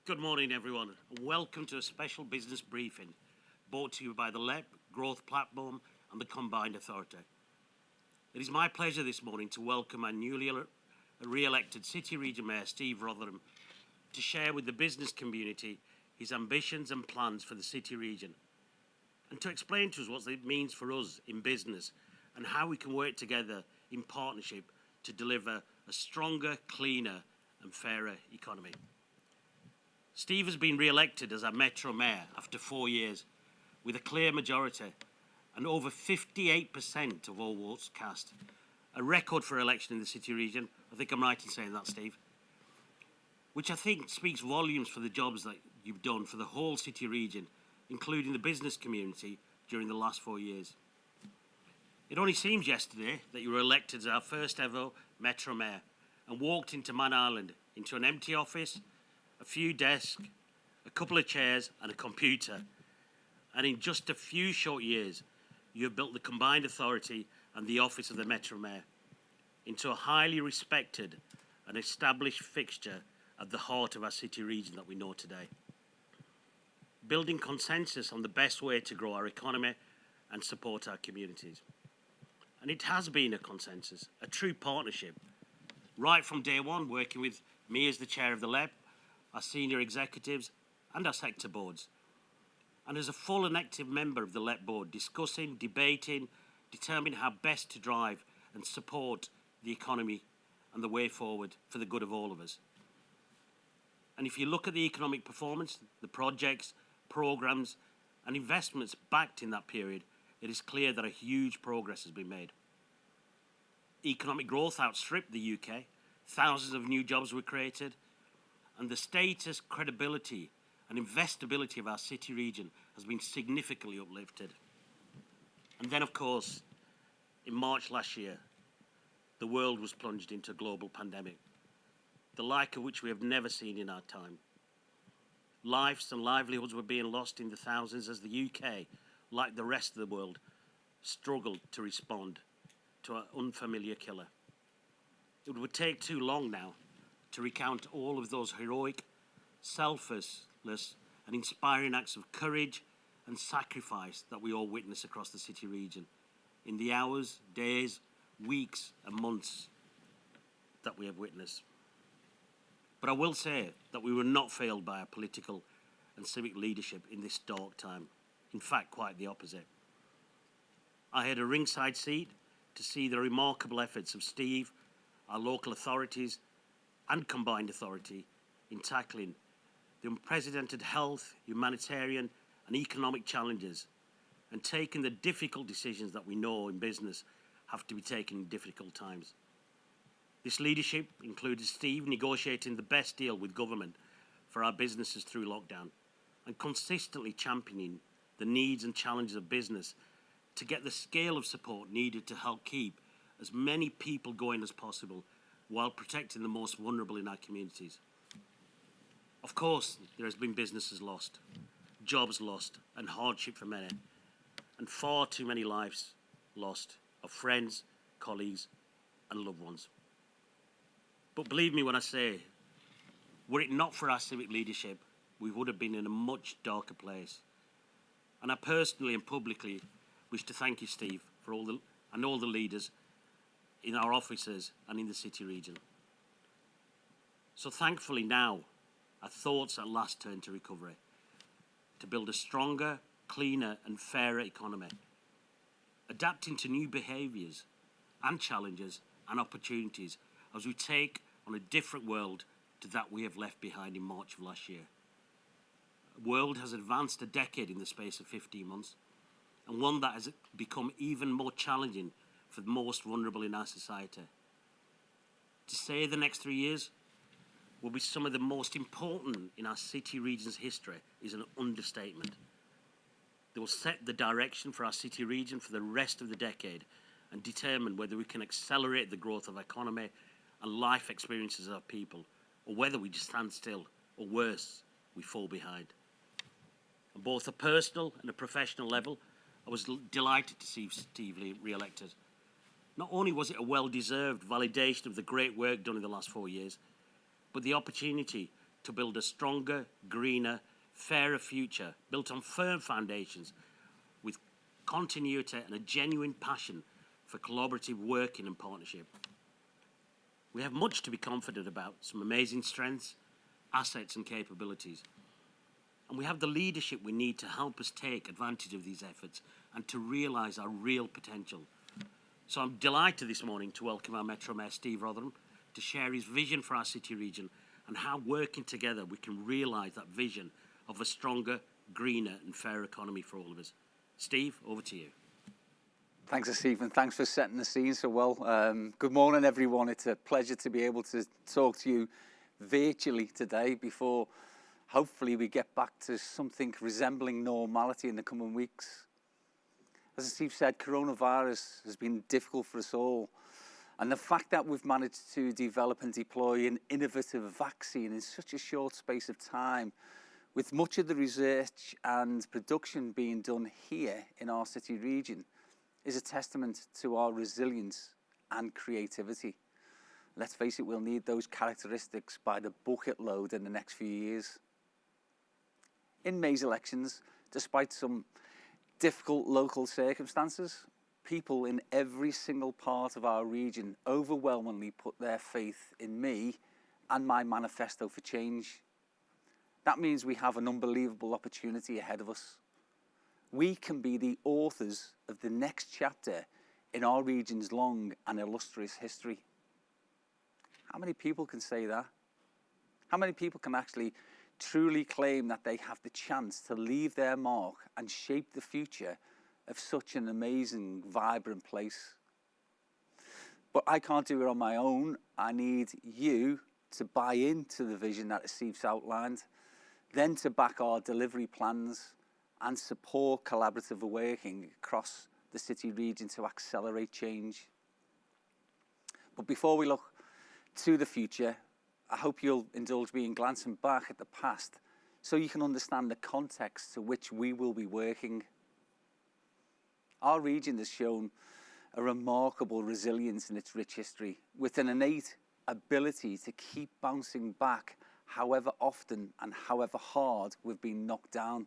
Good morning, everyone, and welcome to a special business briefing brought to you by the LEP Growth Platform and the Combined Authority. It is my pleasure this morning to welcome our newly re-elected City Region Mayor, Steve Rotherham, to share with the business community his ambitions and plans for the City Region, and to explain to us what it means for us in business and how we can work together in partnership to deliver a stronger, cleaner and fairer economy. Steve has been re-elected as our Metro Mayor after 4 years with a clear majority and over 58% of all votes cast. A record for election in the City Region. I think I'm right in saying that, Steve. Which I think speaks volumes for the jobs that you've done for the whole City Region, including the business community during the last 4 years. It only seems yesterday that you were elected as our first ever Metro Mayor and walked into Man Island, into an empty office, a few desks, a couple of chairs and a computer. And in just a few short years, you have built the Combined Authority and the Office of the Metro Mayor into a highly respected and established fixture at the heart of our City Region that we know today. Building consensus on the best way to grow our economy and support our communities. And it has been a consensus, a true partnership, right from day one, working with me as the chair of the LEP, our senior executives and our sector boards. And as a full and active member of the LEP board, discussing, debating, determining how best to drive and support the economy and the way forward for the good of all of us. And if you look at the economic performance, the projects, programmes and investments backed in that period, it is clear that a huge progress has been made. Economic growth outstripped the UK, thousands of new jobs were created, and the status, credibility and investability of our City Region has been significantly uplifted. And then, of course, in March last year, the world was plunged into a global pandemic, the like of which we have never seen in our time. Lives and livelihoods were being lost in the thousands as the UK, like the rest of the world, struggled to respond to an unfamiliar killer. It would take too long now to recount all of those heroic, selfless and inspiring acts of courage and sacrifice that we all witness across the City Region in the hours, days, weeks and months that we have witnessed. But I will say that we were not failed by our political and civic leadership in this dark time. In fact, quite the opposite. I had a ringside seat to see the remarkable efforts of Steve, our local authorities and Combined Authority in tackling the unprecedented health, humanitarian and economic challenges and taking the difficult decisions that we know in business have to be taken in difficult times. This leadership included Steve negotiating the best deal with government for our businesses through lockdown and consistently championing the needs and challenges of business to get the scale of support needed to help keep as many people going as possible while protecting the most vulnerable in our communities. Of course, there has been businesses lost, jobs lost, and hardship for many, and far too many lives lost of friends, colleagues, and loved ones. But believe me when I say, were it not for our civic leadership, we would have been in a much darker place. And I personally and publicly wish to thank you, Steve, for all the leaders in our offices and in the City Region. So thankfully now, our thoughts at last turn to recovery, to build a stronger, cleaner and fairer economy, adapting to new behaviours and challenges and opportunities as we take on a different world to that we have left behind in March of last year. The world has advanced a decade in the space of 15 months, and one that has become even more challenging for the most vulnerable in our society. To say the next 3 years will be some of the most important in our City Region's history is an understatement. They will set the direction for our City Region for the rest of the decade and determine whether we can accelerate the growth of our economy and life experiences of our people, or whether we just stand still, or worse, we fall behind. On both a personal and a professional level, I was delighted to see Steve re-elected. Not only was it a well-deserved validation of the great work done in the last 4 years, but the opportunity to build a stronger, greener, fairer future built on firm foundations with continuity and a genuine passion for collaborative working and partnership. We have much to be confident about, some amazing strengths, assets and capabilities. And we have the leadership we need to help us take advantage of these efforts and to realise our real potential. So I'm delighted this morning to welcome our Metro Mayor, Steve Rotherham, to share his vision for our city region and how working together we can realise that vision of a stronger, greener and fairer economy for all of us. Steve, over to you. Thanks, Stephen. Thanks for setting the scene so well. Good morning, everyone. It's a pleasure to be able to talk to you virtually today before hopefully we get back to something resembling normality in the coming weeks. As Steve said, coronavirus has been difficult for us all. And the fact that we've managed to develop and deploy an innovative vaccine in such a short space of time, with much of the research and production being done here in our city region, is a testament to our resilience and creativity. Let's face it, we'll need those characteristics by the bucket load in the next few years. In May's elections, despite some difficult local circumstances, people in every single part of our region overwhelmingly put their faith in me and my manifesto for change. That means we have an unbelievable opportunity ahead of us. We can be the authors of the next chapter in our region's long and illustrious history. How many people can say that? How many people can actually truly claim that they have the chance to leave their mark and shape the future of such an amazing, vibrant place? But I can't do it on my own. I need you to buy into the vision that Steve's outlined, then to back our delivery plans and support collaborative working across the city region to accelerate change. But before we look to the future, I hope you'll indulge me in glancing back at the past so you can understand the context to which we will be working. Our region has shown a remarkable resilience in its rich history, with an innate ability to keep bouncing back however often and however hard we've been knocked down.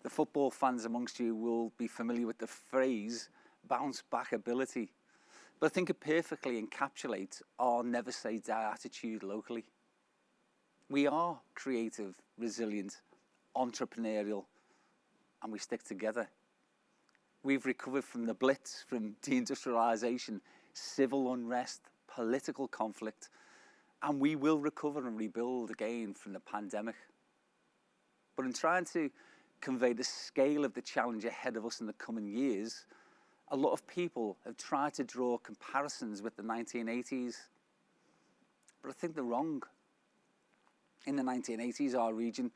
The football fans amongst you will be familiar with the phrase bounce back ability, but I think it perfectly encapsulates our never say die attitude locally. We are creative, resilient, entrepreneurial, and we stick together. We've recovered from the Blitz, from deindustrialisation, civil unrest, political conflict, and we will recover and rebuild again from the pandemic. But in trying to convey the scale of the challenge ahead of us in the coming years, a lot of people have tried to draw comparisons with the 1980s. But I think they're wrong. In the 1980s, our region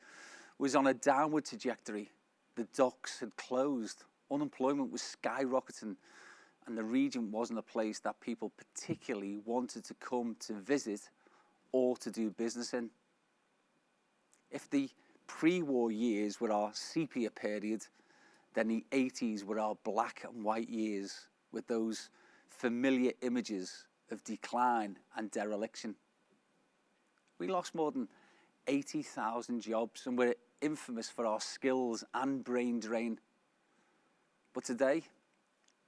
was on a downward trajectory. The docks had closed, unemployment was skyrocketing, and the region wasn't a place that people particularly wanted to come to visit or to do business in. If the pre-war years were our sepia period, then the 80s were our black and white years, with those familiar images of decline and dereliction. We lost more than 80,000 jobs and we're infamous for our skills and brain drain. But today,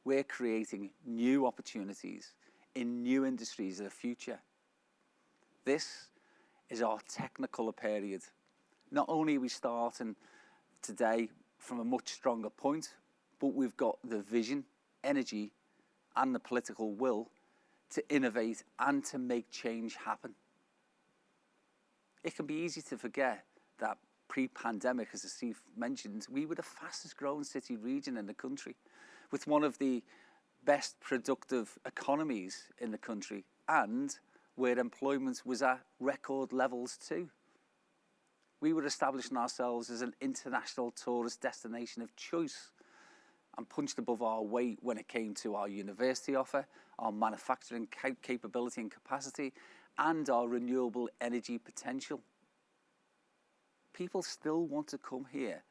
we're creating new opportunities in new industries of the future. This is our technicolor period. Not only are we starting today from a much stronger point, but we've got the vision, energy, and the political will to innovate and to make change happen. It can be easy to forget that pre-pandemic, as Steve mentioned, we were the fastest growing city region in the country, with one of the best productive economies in the country, and where employment was at record levels too. We were establishing ourselves as an international tourist destination of choice and punched above our weight when it came to our university offer, our manufacturing capability and capacity, and our renewable energy potential. People still want to come here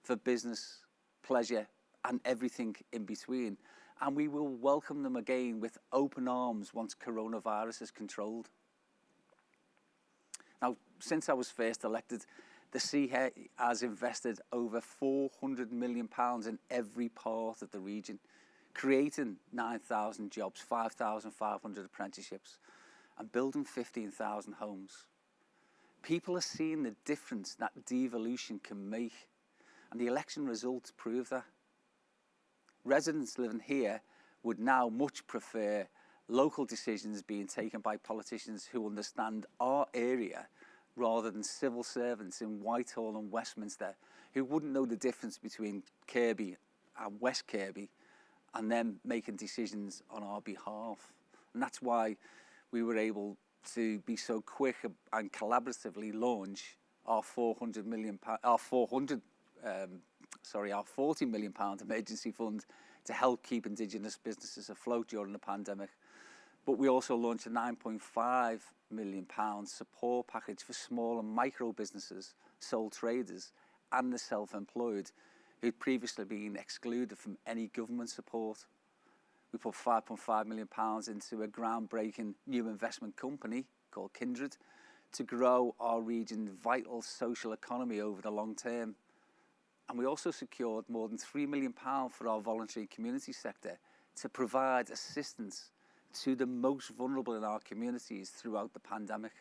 for business, pleasure, and everything in between. And we will welcome them again with open arms once coronavirus is controlled. Now, since I was first elected, the CHE has invested over £400 million in every part of the region, creating 9,000 jobs, 5,500 apprenticeships, and building 15,000 homes. People are seeing the difference that devolution can make, and the election results prove that. Residents living here would now much prefer local decisions being taken by politicians who understand our area rather than civil servants in Whitehall and Westminster who wouldn't know the difference between Kirby and West Kirby and them making decisions on our behalf. And that's why we were able to be so quick and collaboratively launch our £40 million emergency fund to help keep Indigenous businesses afloat during the pandemic. But we also launched a £9.5 million support package for small and micro businesses, sole traders and the self-employed who'd previously been excluded from any government support. We put £5.5 million into a groundbreaking new investment company called Kindred to grow our region's vital social economy over the long term. And we also secured more than £3 million for our voluntary community sector to provide assistance to the most vulnerable in our communities throughout the pandemic.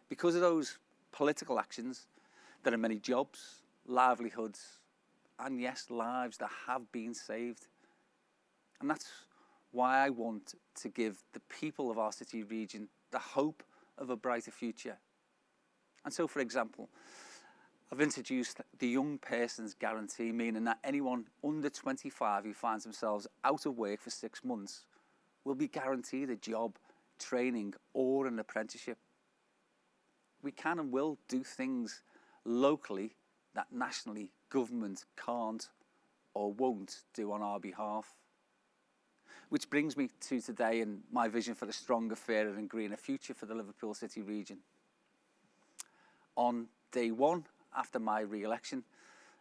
Because of those political actions, there are many jobs, livelihoods, and yes, lives that have been saved. And that's why I want to give the people of our city region the hope of a brighter future. And so, for example, I've introduced the Young Person's Guarantee, meaning that anyone under 25 who finds themselves out of work for 6 months will be guaranteed a job, training, or an apprenticeship. We can and will do things locally that nationally government can't or won't do on our behalf. Which brings me to today and my vision for a stronger, fairer and greener future for the Liverpool City region. On day one after my re-election,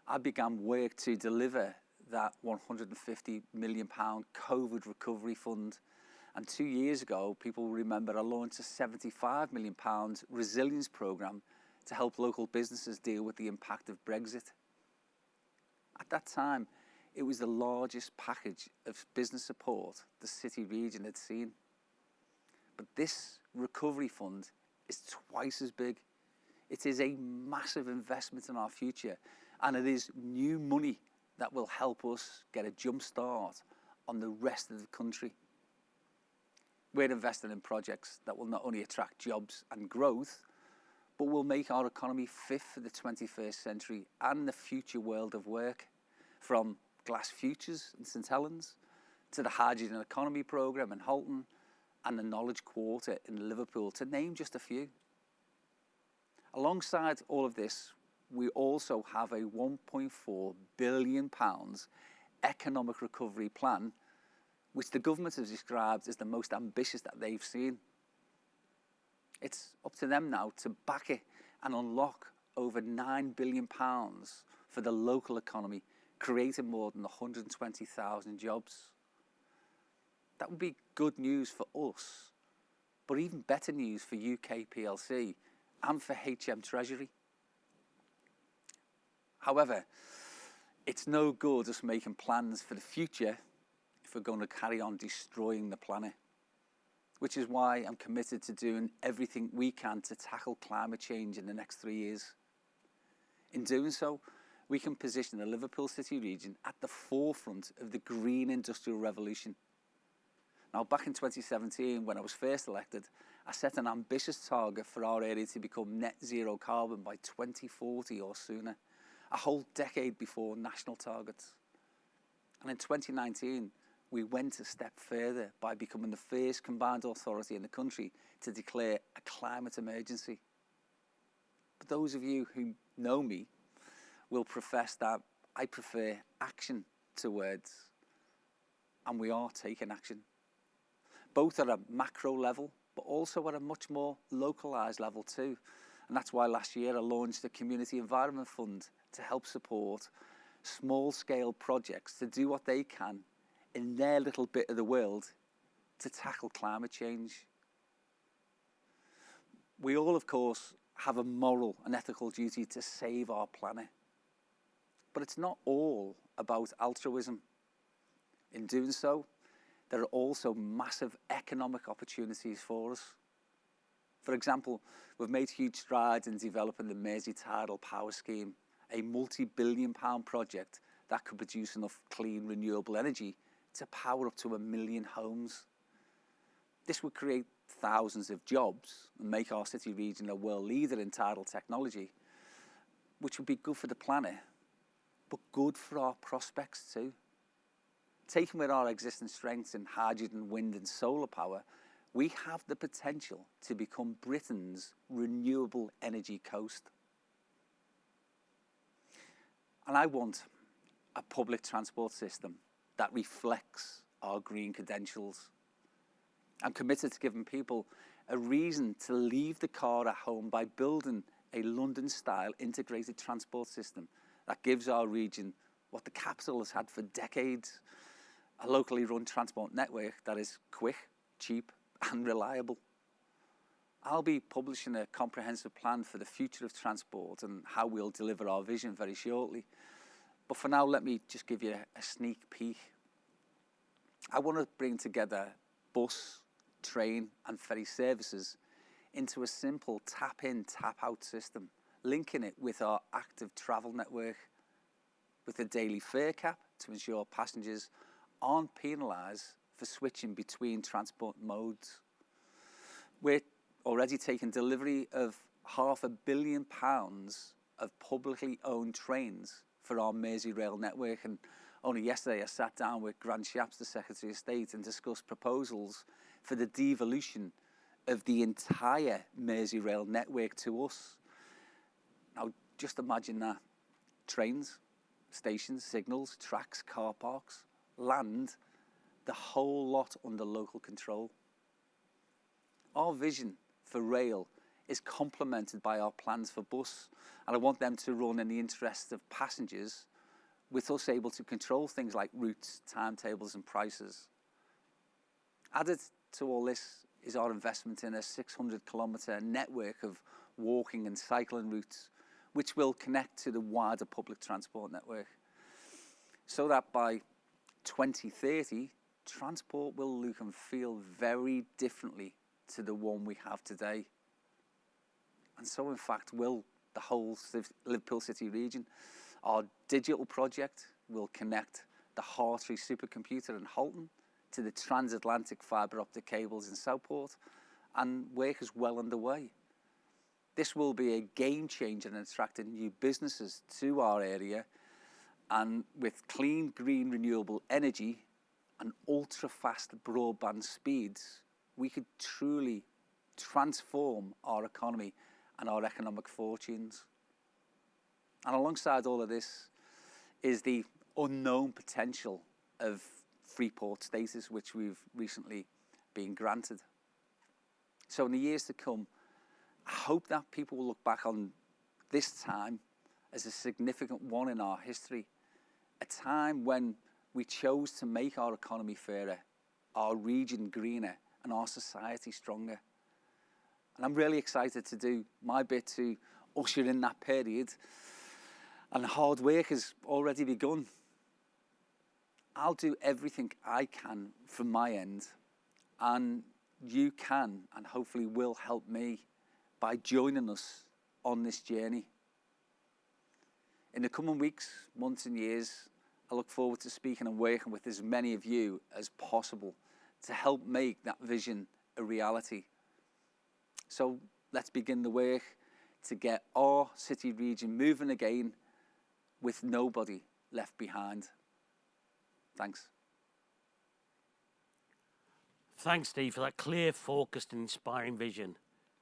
I began work to deliver that £150 million COVID recovery fund. And 2 years ago, people will remember I launched a £75 million resilience programme to help local businesses deal with the impact of Brexit. At that time, it was the largest package of business support the city region had seen. But this recovery fund is twice as big. It is a massive investment in our future, and it is new money that will help us get a jump start on the rest of the country. We're investing in projects that will not only attract jobs and growth, but will make our economy fit for the 21st century and the future world of work, from Glass Futures in St Helens to the Hydrogen Economy Programme in Halton and the Knowledge Quarter in Liverpool, to name just a few. Alongside all of this, we also have a £1.4 billion economic recovery plan, which the government has described as the most ambitious that they've seen. It's up to them now to back it and unlock over £9 billion for the local economy, creating more than 120,000 jobs. That would be good news for us, but even better news for UK PLC and for HM Treasury. However, it's no good us making plans for the future if we're going to carry on destroying the planet, which is why I'm committed to doing everything we can to tackle climate change in the next 3 years. In doing so, we can position the Liverpool City region at the forefront of the green industrial revolution. Now, back in 2017, when I was first elected, I set an ambitious target for our area to become net zero carbon by 2040 or sooner, a whole decade before national targets. And in 2019, we went a step further by becoming the first combined authority in the country to declare a climate emergency. But those of you who know me will profess that I prefer action to words, and we are taking action, both at a macro level, but also at a much more localised level too. And that's why last year I launched the Community Environment Fund to help support small-scale projects to do what they can in their little bit of the world to tackle climate change. We all, of course, have a moral and ethical duty to save our planet. But it's not all about altruism. In doing so, there are also massive economic opportunities for us. For example, we've made huge strides in developing the Mersey Tidal Power Scheme, a multi-billion-pound project that could produce enough clean, renewable energy to power up to 1 million homes. This would create thousands of jobs and make our city region a world leader in tidal technology, which would be good for the planet, but good for our prospects too. Taken with our existing strengths in hydrogen, wind and solar power, we have the potential to become Britain's renewable energy coast. And I want a public transport system that reflects our green credentials. I'm committed to giving people a reason to leave the car at home by building a London-style integrated transport system that gives our region what the capital has had for decades, a locally run transport network that is quick, cheap and reliable. I'll be publishing a comprehensive plan for the future of transport and how we'll deliver our vision very shortly. But for now, let me just give you a sneak peek. I want to bring together bus, train and ferry services into a simple tap-in, tap-out system, linking it with our active travel network with a daily fare cap to ensure passengers aren't penalised for switching between transport modes. We're already taking delivery of £500 million of publicly owned trains for our Merseyrail network, and only yesterday I sat down with Grant Shapps, the Secretary of State, and discussed proposals for the devolution of the entire Merseyrail network to us. Now, just imagine that. Trains, stations, signals, tracks, car parks, land, the whole lot under local control. Our vision for rail is complemented by our plans for bus, and I want them to run in the interest of passengers, with us able to control things like routes, timetables and prices. Added to all this is our investment in a 600-kilometre network of walking and cycling routes, which will connect to the wider public transport network, so that by 2030, transport will look and feel very differently to the one we have today. And so in fact will the whole Liverpool City region. Our digital project will connect the Hartree supercomputer in Halton to the transatlantic fibre optic cables in Southport, and work is well underway. This will be a game changer in attracting new businesses to our area, and with clean, green, renewable energy and ultra-fast broadband speeds, we could truly transform our economy and our economic fortunes. And alongside all of this is the unknown potential of free port status, which we've recently been granted. So in the years to come, I hope that people will look back on this time as a significant one in our history, a time when we chose to make our economy fairer, our region greener, and our society stronger. And I'm really excited to do my bit to usher in that period, and hard work has already begun. I'll do everything I can from my end, and you can and hopefully will help me by joining us on this journey. In the coming weeks, months and years, I look forward to speaking and working with as many of you as possible to help make that vision a reality. So let's begin the work to get our city region moving again with nobody left behind. Thanks. Thanks, Steve, for that clear, focused and inspiring vision,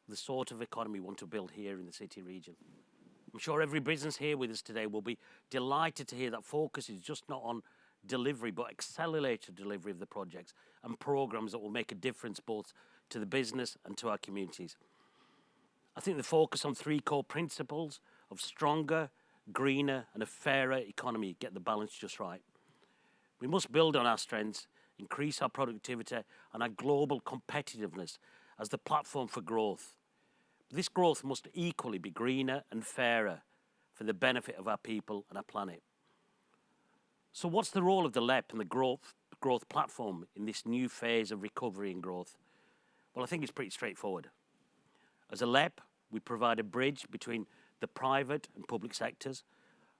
the sort of economy we want to build here in the city region. I'm sure every business here with us today will be delighted to hear that focus is just not on delivery, but accelerated delivery of the projects and programs that will make a difference both to the business and to our communities. I think the focus on three core principles of stronger, greener and a fairer economy get the balance just right. We must build on our strengths, increase our productivity and our global competitiveness as the platform for growth. This growth must equally be greener and fairer for the benefit of our people and our planet. So what's the role of the LEP and the growth platform in this new phase of recovery and growth? Well, I think it's pretty straightforward. As a LEP, we provide a bridge between the private and public sectors.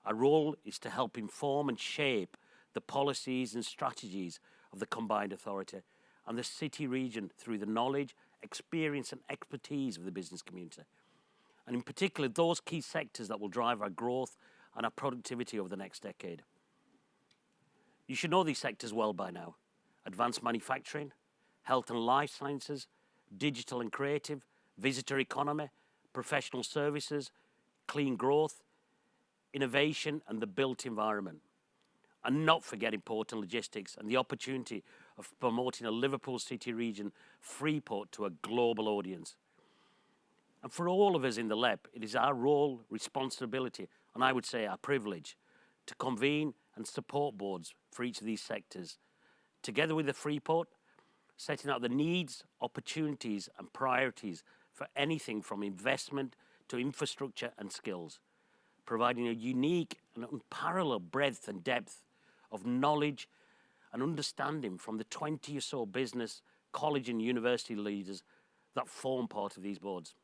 Our role is to help inform and shape the policies and strategies of the combined authority and the city region through the knowledge, experience and expertise of the business community. And in particular, those key sectors that will drive our growth and our productivity over the next decade. You should know these sectors well by now. Advanced manufacturing, health and life sciences, digital and creative, visitor economy, professional services, clean growth, innovation and the built environment. And not forgetting port and logistics and the opportunity of promoting a Liverpool city region free port to a global audience. And for all of us in the LEP, it is our role, responsibility, and I would say our privilege, to convene and support boards for each of these sectors, together with the Freeport, setting out the needs, opportunities and priorities for anything from investment to infrastructure and skills, providing a unique and unparalleled breadth and depth of knowledge and understanding from the 20 or so business, college and university leaders that form part of these boards.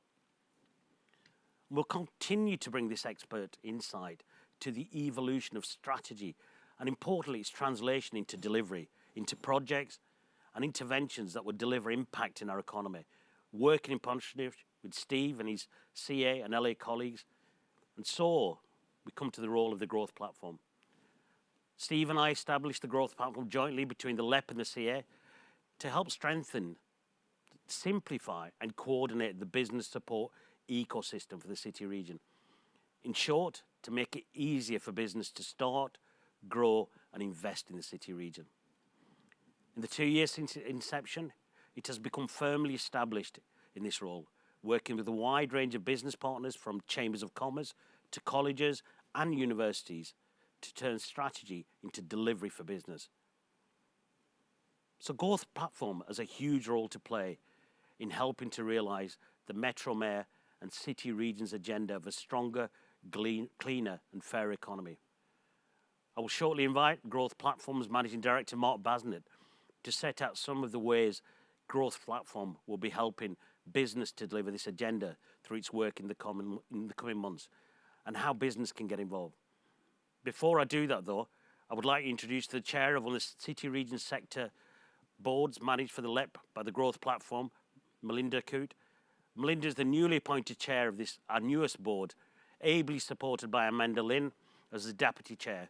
We'll continue to bring this expert insight to the evolution of strategy and importantly its translation into delivery, into projects and interventions that would deliver impact in our economy, working in partnership with Steve and his CA and LA colleagues. And so we come to the role of the growth platform. Steve and I established the growth platform jointly between the LEP and the CA to help strengthen, simplify and coordinate the business support ecosystem for the city region. In short, to make it easier for business to start, grow and invest in the city region. In the 2 years since inception, it has become firmly established in this role, working with a wide range of business partners from chambers of commerce to colleges and universities to turn strategy into delivery for business. So growth platform has a huge role to play in helping to realise the Metro Mayor and city region's agenda of a stronger, cleaner and fairer economy. I will shortly invite Growth Platform's Managing Director Mark Basnett to set out some of the ways Growth Platform will be helping business to deliver this agenda through its work in the coming months and how business can get involved. Before I do that though, I would like to introduce the chair of one of the city region sector boards managed for the LEP by the Growth Platform, Melinda Coote. Melinda is the newly appointed chair of this, our newest board, ably supported by Amanda Lynn as the deputy chair,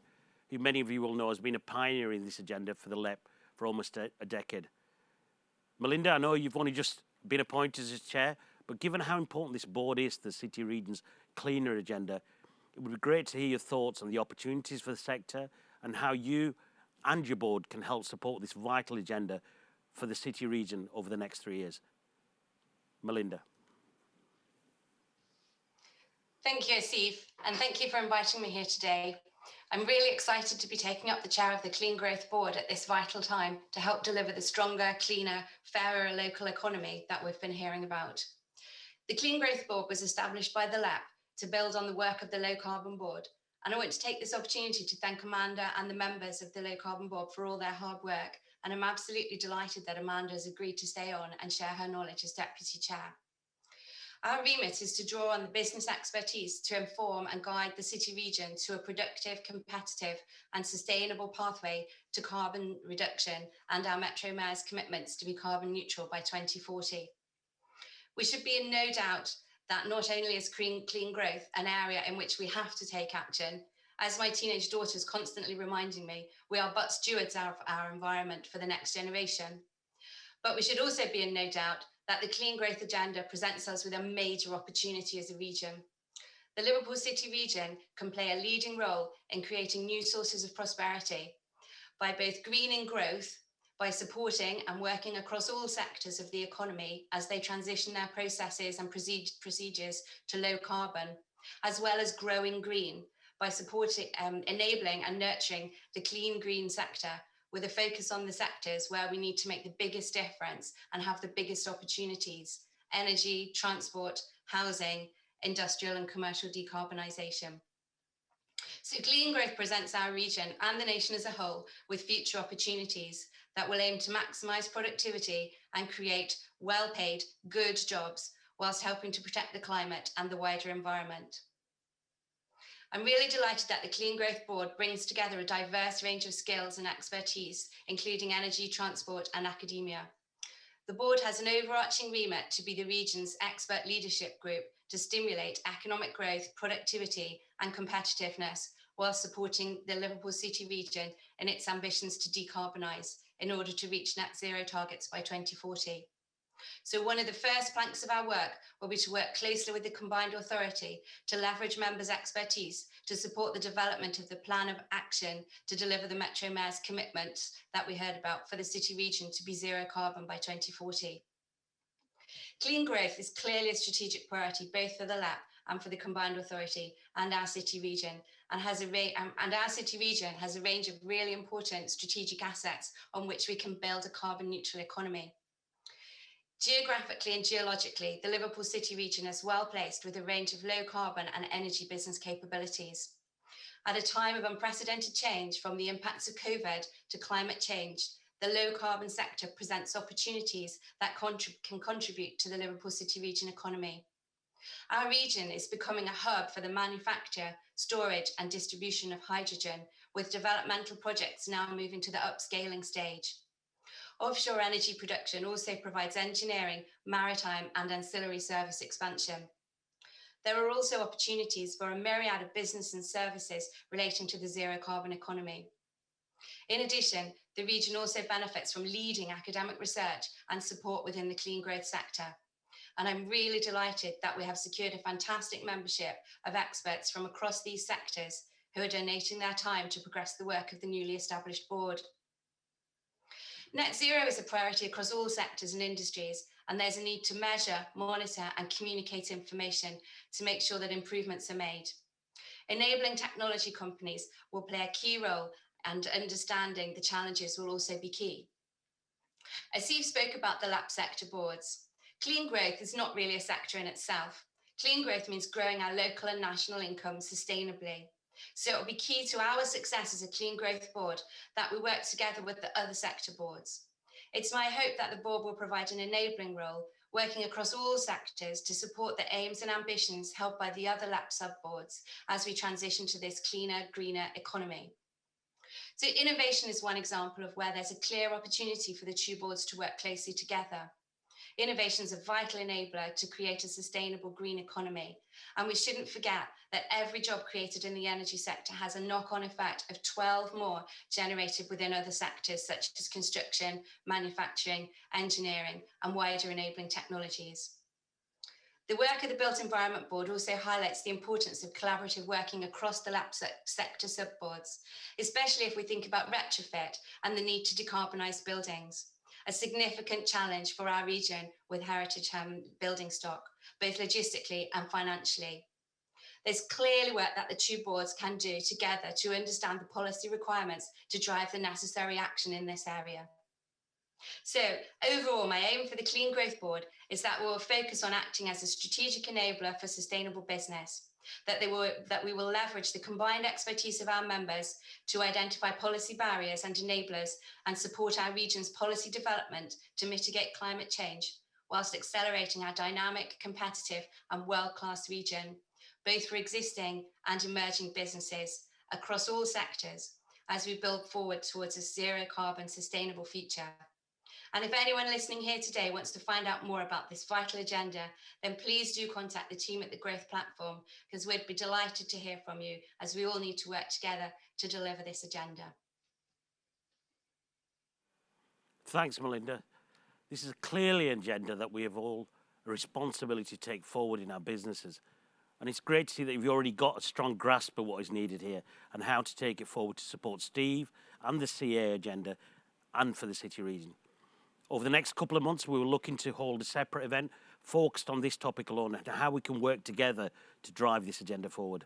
who many of you will know has been a pioneer in this agenda for the LEP for almost a decade. Melinda, I know you've only just been appointed as chair, but given how important this board is to the city region's cleaner agenda, it would be great to hear your thoughts on the opportunities for the sector and how you and your board can help support this vital agenda for the city region over the next 3 years. Melinda. Thank you, Steve, and thank you for inviting me here today. I'm really excited to be taking up the chair of the Clean Growth Board at this vital time to help deliver the stronger, cleaner, fairer local economy that we've been hearing about. The Clean Growth Board was established by the LEP to build on the work of the Low Carbon Board, and I want to take this opportunity to thank Amanda and the members of the Low Carbon Board for all their hard work, and I'm absolutely delighted that Amanda has agreed to stay on and share her knowledge as Deputy Chair. Our remit is to draw on the business expertise to inform and guide the city region to a productive, competitive and sustainable pathway to carbon reduction and our Metro Mayor's commitments to be carbon neutral by 2040. We should be in no doubt that not only is clean growth an area in which we have to take action, as my teenage daughter is constantly reminding me, we are but stewards of our environment for the next generation. But we should also be in no doubt that the clean growth agenda presents us with a major opportunity as a region. The Liverpool City region can play a leading role in creating new sources of prosperity by both greening growth, by supporting and working across all sectors of the economy as they transition their processes and procedures to low carbon, as well as growing green by supporting, enabling and nurturing the clean green sector with a focus on the sectors where we need to make the biggest difference and have the biggest opportunities: energy, transport, housing, industrial and commercial decarbonisation. So Clean Growth presents our region and the nation as a whole with future opportunities that will aim to maximise productivity and create well-paid, good jobs whilst helping to protect the climate and the wider environment. I'm really delighted that the Clean Growth Board brings together a diverse range of skills and expertise, including energy, transport and academia. The board has an overarching remit to be the region's expert leadership group to stimulate economic growth, productivity and competitiveness while supporting the Liverpool City region in its ambitions to decarbonise in order to reach net zero targets by 2040. So one of the first planks of our work will be to work closely with the combined authority to leverage members' expertise to support the development of the plan of action to deliver the Metro Mayor's commitments that we heard about for the city region to be zero carbon by 2040. Clean growth is clearly a strategic priority both for the LAP and for the combined authority and our city region, and our city region has a range of really important strategic assets on which we can build a carbon neutral economy. Geographically and geologically, the Liverpool City region is well placed with a range of low carbon and energy business capabilities. At a time of unprecedented change from the impacts of COVID to climate change, the low carbon sector presents opportunities that can contribute to the Liverpool City region economy. Our region is becoming a hub for the manufacture, storage and distribution of hydrogen, with developmental projects now moving to the upscaling stage. Offshore energy production also provides engineering, maritime and ancillary service expansion. There are also opportunities for a myriad of business and services relating to the zero carbon economy. In addition, the region also benefits from leading academic research and support within the clean growth sector. And I'm really delighted that we have secured a fantastic membership of experts from across these sectors who are donating their time to progress the work of the newly established board. Net zero is a priority across all sectors and industries, and there's a need to measure, monitor and communicate information to make sure that improvements are made. Enabling technology companies will play a key role, and understanding the challenges will also be key. Asif spoke about the LAP sector boards. Clean growth is not really a sector in itself. Clean growth means growing our local and national income sustainably. So it will be key to our success as a Clean Growth Board that we work together with the other sector boards. It's my hope that the board will provide an enabling role, working across all sectors to support the aims and ambitions held by the other LAP sub-boards as we transition to this cleaner, greener economy. So innovation is one example of where there's a clear opportunity for the two boards to work closely together. Innovation is a vital enabler to create a sustainable green economy. And we shouldn't forget that every job created in the energy sector has a knock-on effect of 12 more generated within other sectors such as construction, manufacturing, engineering, and wider enabling technologies. The work of the Built Environment Board also highlights the importance of collaborative working across the LAP sector sub-boards, especially if we think about retrofit and the need to decarbonise buildings. A significant challenge for our region with heritage building stock, both logistically and financially. There's clearly work that the two boards can do together to understand the policy requirements to drive the necessary action in this area. So overall, my aim for the Clean Growth Board is that we'll focus on acting as a strategic enabler for sustainable business, that we will leverage the combined expertise of our members to identify policy barriers and enablers and support our region's policy development to mitigate climate change, whilst accelerating our dynamic, competitive and world-class region, both for existing and emerging businesses across all sectors as we build forward towards a zero carbon sustainable future. And if anyone listening here today wants to find out more about this vital agenda, then please do contact the team at the Growth Platform, because we'd be delighted to hear from you as we all need to work together to deliver this agenda. Thanks, Melinda. This is clearly an agenda that we have all a responsibility to take forward in our businesses. And it's great to see that you've already got a strong grasp of what is needed here and how to take it forward to support Steve and the CA agenda and for the city region. Over the next couple of months, we were looking to hold a separate event focused on this topic alone and how we can work together to drive this agenda forward.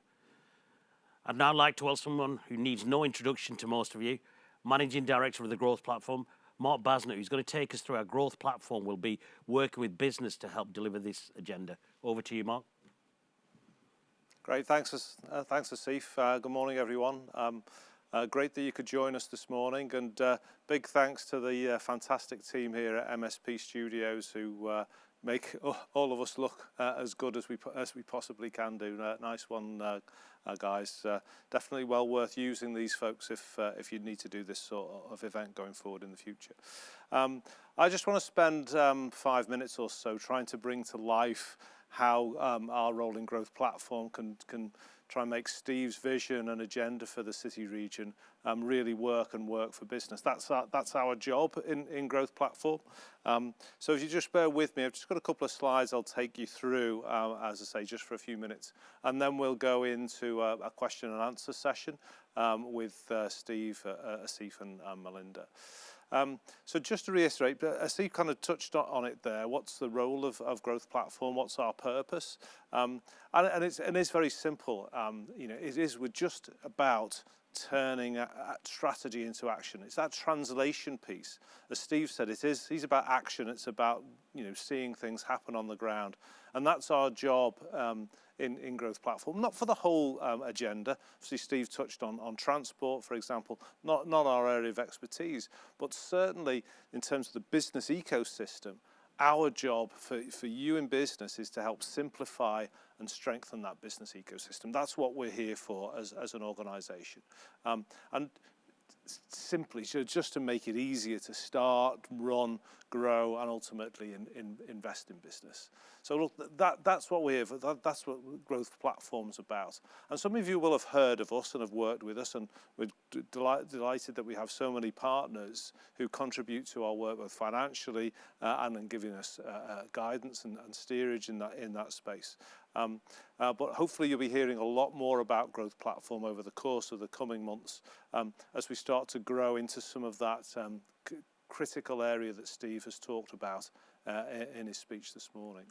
I'd now like to welcome someone who needs no introduction to most of you, Managing Director of the Growth Platform, Mark Basner, who's going to take us through our growth platform, will be working with business to help deliver this agenda. Over to you, Mark. Great, thanks, Asif. Good morning, everyone. Great that you could join us this morning, and big thanks to the fantastic team here at MSP Studios who make all of us look as good as we possibly can do. Nice one, guys. Definitely well worth using these folks if you need to do this sort of event going forward in the future. I just want to spend 5 minutes or so trying to bring to life how our rolling growth platform can try and make Steve's vision and agenda for the city region really work for business. That's our job in growth platform. So if you just bear with me, I've just got a couple of slides I'll take you through, as I say, just for a few minutes, and then we'll go into a question and answer session with Steve, Asif and Melinda. So just to reiterate, Asif kind of touched on it there. What's the role of growth platform? What's our purpose? And it's very simple. We're just about turning a strategy into action. It's that translation piece. As Steve said, he's about action. It's about seeing things happen on the ground, and that's our job in growth platform. Not for the whole agenda. Obviously, Steve touched on transport, for example. Not our area of expertise, but certainly in terms of the business ecosystem. Our job for you in business is to help simplify and strengthen that business ecosystem. That's what we're here for as an organisation. And simply just to make it easier to start, run, grow, and ultimately invest in business. So look, that's what we're here for. That's what growth platform's about. And some of you will have heard of us and have worked with us, and we're delighted that we have so many partners who contribute to our work both financially and in giving us guidance and steerage in that space. But hopefully you'll be hearing a lot more about growth platform over the course of the coming months as we start to grow into some of that critical area that Steve has talked about in his speech this morning.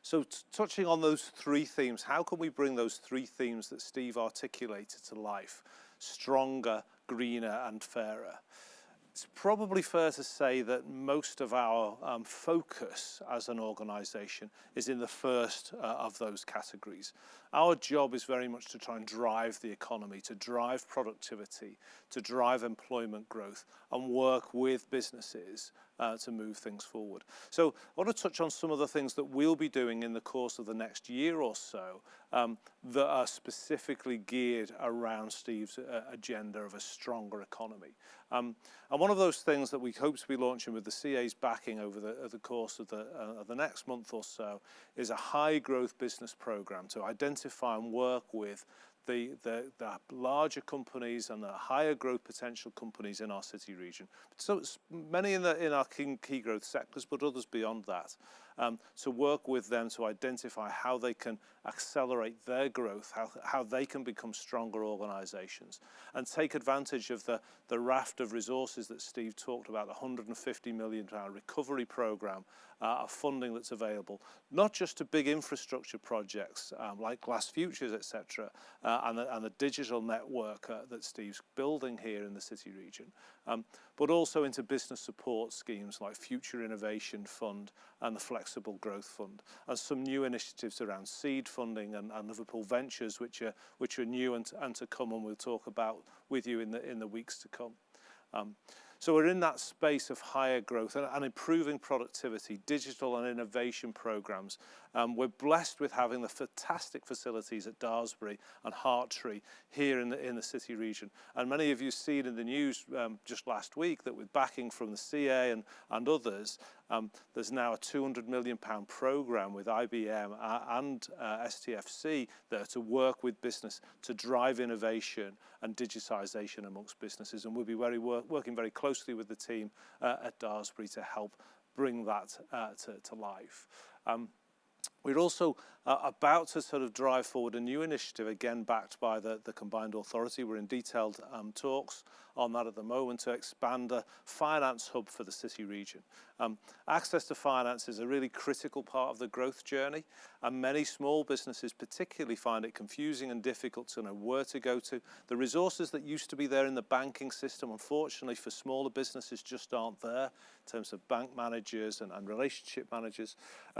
So touching on those three themes, how can we bring those three themes that Steve articulated to life? Stronger, greener, and fairer. It's probably fair to say that most of our focus as an organisation is in the first of those categories. Our job is very much to try and drive the economy, to drive productivity, to drive employment growth, and work with businesses to move things forward. So I want to touch on some of the things that we'll be doing in the course of the next year or so that are specifically geared around Steve's agenda of a stronger economy. And one of those things that we hope to be launching with the CA's backing over the course of the next month or so is a high growth business program to identify and work with the larger companies and the higher growth potential companies in our city region. So it's many in our key growth sectors, but others beyond that. To work with them to identify how they can accelerate their growth, how they can become stronger organisations, and take advantage of the raft of resources that Steve talked about, the £150 million recovery programme of funding that's available, not just to big infrastructure projects like Glass Futures, etc., and the digital network that Steve's building here in the city region, but also into business support schemes like Future Innovation Fund and the Flexible Growth Fund, and some new initiatives around seed funding and Liverpool Ventures, which are new and to come, and we'll talk about with you in the weeks to come. So we're in that space of higher growth and improving productivity, digital and innovation programs. We're blessed with having the fantastic facilities at Daresbury and Hartree here in the city region. And many of you seen in the news just last week that with backing from the CA and others, there's now a £200 million programme with IBM and STFC there to work with business to drive innovation and digitisation amongst businesses. And we'll be working very closely with the team at Daresbury to help bring that to life. We're also about to sort of drive forward a new initiative, again backed by the Combined Authority. We're in detailed talks on that at the moment to expand a finance hub for the city region. Access to finance is a really critical part of the growth journey, and many small businesses particularly find it confusing and difficult to know where to go to. The resources that used to be there in the banking system, unfortunately for smaller businesses, just aren't there in terms of bank managers and relationship managers.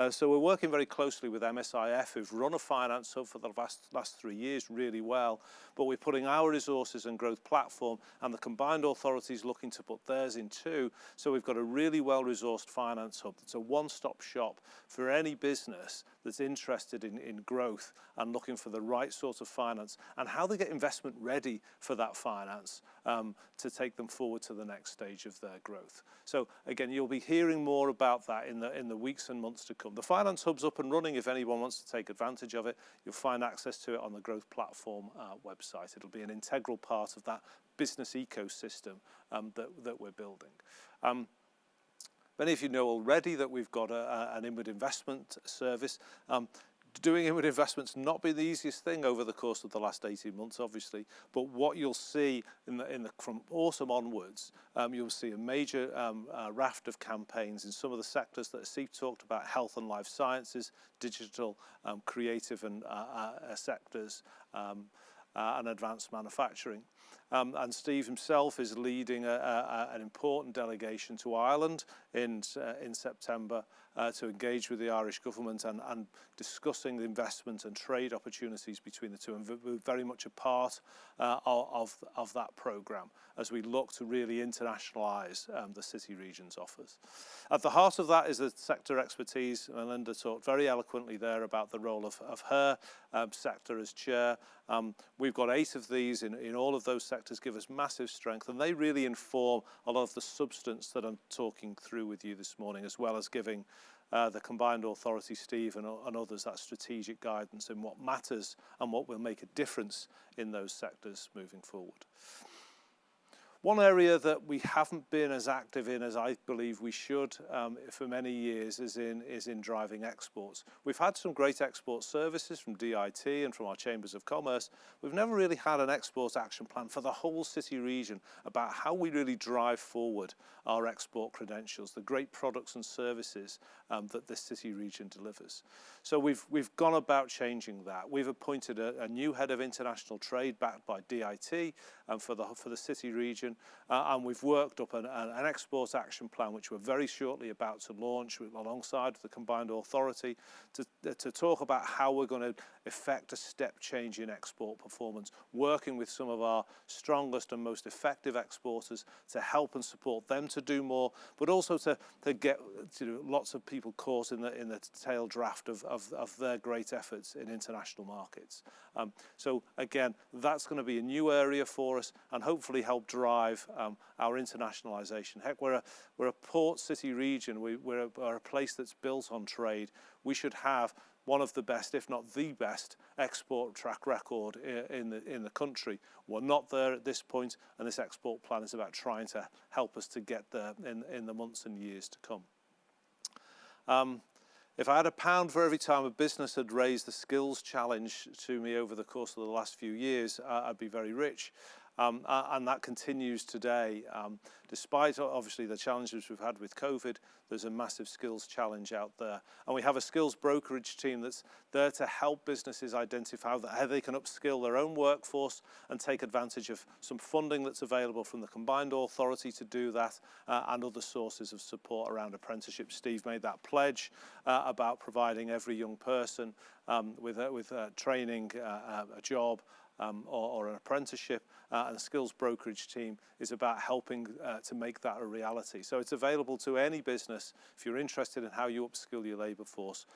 So we're working very closely with MSIF, who've run a finance hub for the last 3 years really well, but we're putting our resources and growth platform, and the Combined Authority is looking to put theirs in too. So we've got a really well-resourced finance hub that's a one-stop shop for any business that's interested in growth and looking for the right sort of finance and how they get investment ready for that finance to take them forward to the next stage of their growth. So again, you'll be hearing more about that in the weeks and months to come. The finance hub's up and running. If anyone wants to take advantage of it, you'll find access to it on the growth platform website. It'll be an integral part of that business ecosystem that we're building. Many of you know already that we've got an inward investment service. Doing inward investment's not been the easiest thing over the course of the last 18 months, obviously, but what you'll see from autumn onwards, you'll see a major raft of campaigns in some of the sectors that Steve talked about: health and life sciences, digital, creative and sectors, and advanced manufacturing. And Steve himself is leading an important delegation to Ireland in September to engage with the Irish government and discussing the investment and trade opportunities between the two. And we're very much a part of that programme as we look to really internationalise the city region's offers. At the heart of that is the sector expertise. Melinda talked very eloquently there about the role of her sector as chair. We've got 8 of these in all of those sectors, give us massive strength, and they really inform a lot of the substance that I'm talking through with you this morning, as well as giving the Combined Authority, Steve and others, that strategic guidance in what matters and what will make a difference in those sectors moving forward. One area that we haven't been as active in as I believe we should for many years is in driving exports. We've had some great export services from DIT and from our Chambers of Commerce. We've never really had an export action plan for the whole city region about how we really drive forward our export credentials, the great products and services that this city region delivers. So we've gone about changing that. We've appointed a new head of international trade backed by DIT for the city region. And we've worked up an export action plan, which we're very shortly about to launch alongside the Combined Authority to talk about how we're going to effect a step change in export performance, working with some of our strongest and most effective exporters to help and support them to do more, but also to get lots of people caught in the tail draft of their great efforts in international markets. So again, that's going to be a new area for us and hopefully help drive our internationalisation. Heck, we're a port city region. We're a place that's built on trade. We should have one of the best, if not the best, export track record in the country. We're not there at this point, and this export plan is about trying to help us to get there in the months and years to come. If I had £1 for every time a business had raised the skills challenge to me over the course of the last few years, I'd be very rich. And that continues today. Despite obviously the challenges we've had with COVID, there's a massive skills challenge out there. And we have a skills brokerage team that's there to help businesses identify how they can upskill their own workforce and take advantage of some funding that's available from the Combined Authority to do that and other sources of support around apprenticeship. Steve made that pledge about providing every young person with training, a job, or an apprenticeship, and the skills brokerage team is about helping to make that a reality. So it's available to any business. If you're interested in how you upskill your labour force,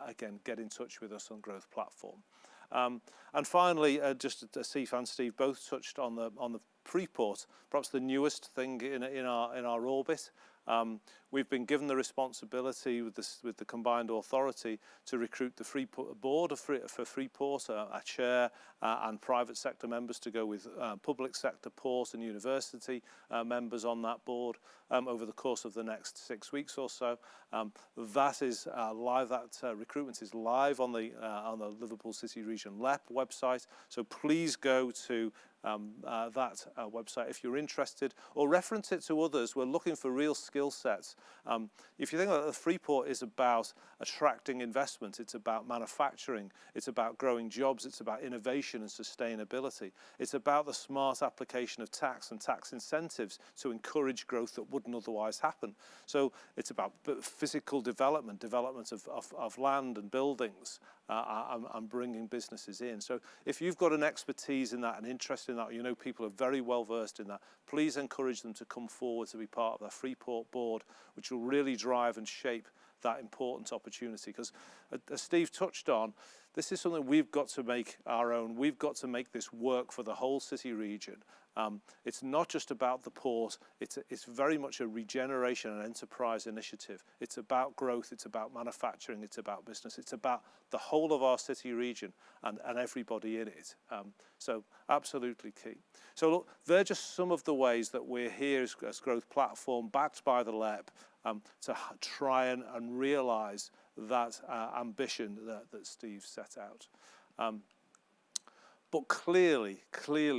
again, get in touch with us on Growth Platform. And finally, just Steve and Steve both touched on the Preport, perhaps the newest thing in our orbit. We've been given the responsibility with the combined authority to recruit the board for Freeport, a chair and private sector members to go with public sector, port and university members on that board over the course of the next 6 weeks or so. That is live. That recruitment is live on the Liverpool City Region LEP website. So please go to that website if you're interested, or reference it to others. We're looking for real skill sets. If you think that the Freeport is about attracting investment, it's about manufacturing, it's about growing jobs, it's about innovation and sustainability. It's about the smart application of tax and tax incentives to encourage growth that wouldn't otherwise happen. So it's about physical development of land and buildings, and bringing businesses in. So if you've got an expertise in that, an interest in that, you know people are very well versed in that, please encourage them to come forward to be part of the Freeport board, which will really drive and shape that important opportunity. Because as Steve touched on, this is something we've got to make our own. We've got to make this work for the whole city region. It's not just about the port, it's very much a regeneration and enterprise initiative. It's about growth, it's about manufacturing, it's about business, it's about the whole of our city region and everybody in it. So absolutely key. So look, they're just some of the ways that we're here as Growth Platform, backed by the LEP, to try and realise that ambition that Steve set out. But clearly,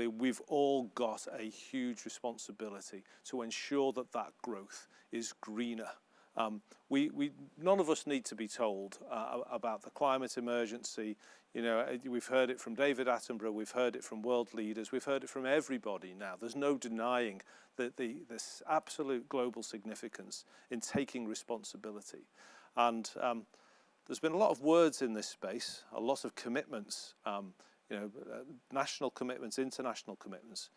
we've all got a huge responsibility to ensure that that growth is greener. None of us need to be told about the climate emergency. You know, we've heard it from David Attenborough, we've heard it from world leaders, we've heard it from everybody now. There's no denying that this absolute global significance in taking responsibility. And there's been a lot of words in this space, a lot of commitments, national commitments, international commitments.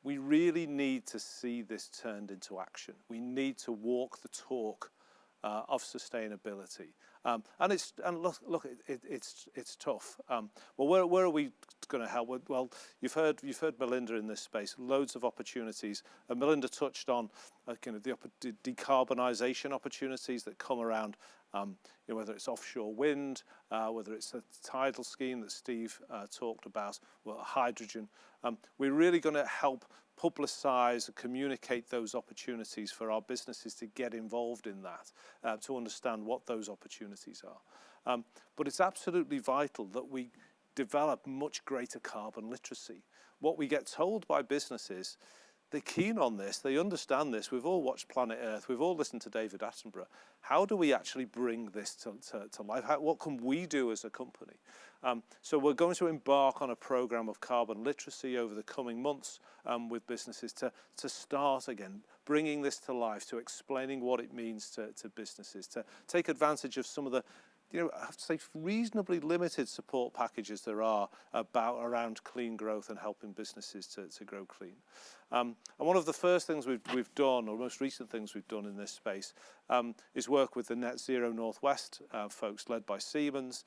We really need to see this turned into action. We need to walk the talk of sustainability. And look, it's tough. Well, where are we going to help? Well, you've heard Melinda in this space. Loads of opportunities. And Melinda touched on the decarbonisation opportunities that come around. Whether it's offshore wind, whether it's a tidal scheme that Steve talked about, well, hydrogen. We're really going to help publicise and communicate those opportunities for our businesses to get involved in that, to understand what those opportunities are. But it's absolutely vital that we develop much greater carbon literacy. What we get told by businesses, they're keen on this, they understand this. We've all watched Planet Earth, we've all listened to David Attenborough. How do we actually bring this to life? What can we do as a company? So we're going to embark on a program of carbon literacy over the coming months with businesses to start again, bringing this to life, to explaining what it means to businesses, to take advantage of some of the I have to say reasonably limited support packages there are around clean growth and helping businesses to grow clean. And one of the first things we've done, or most recent things we've done in this space, is work with the Net Zero Northwest folks led by Siemens.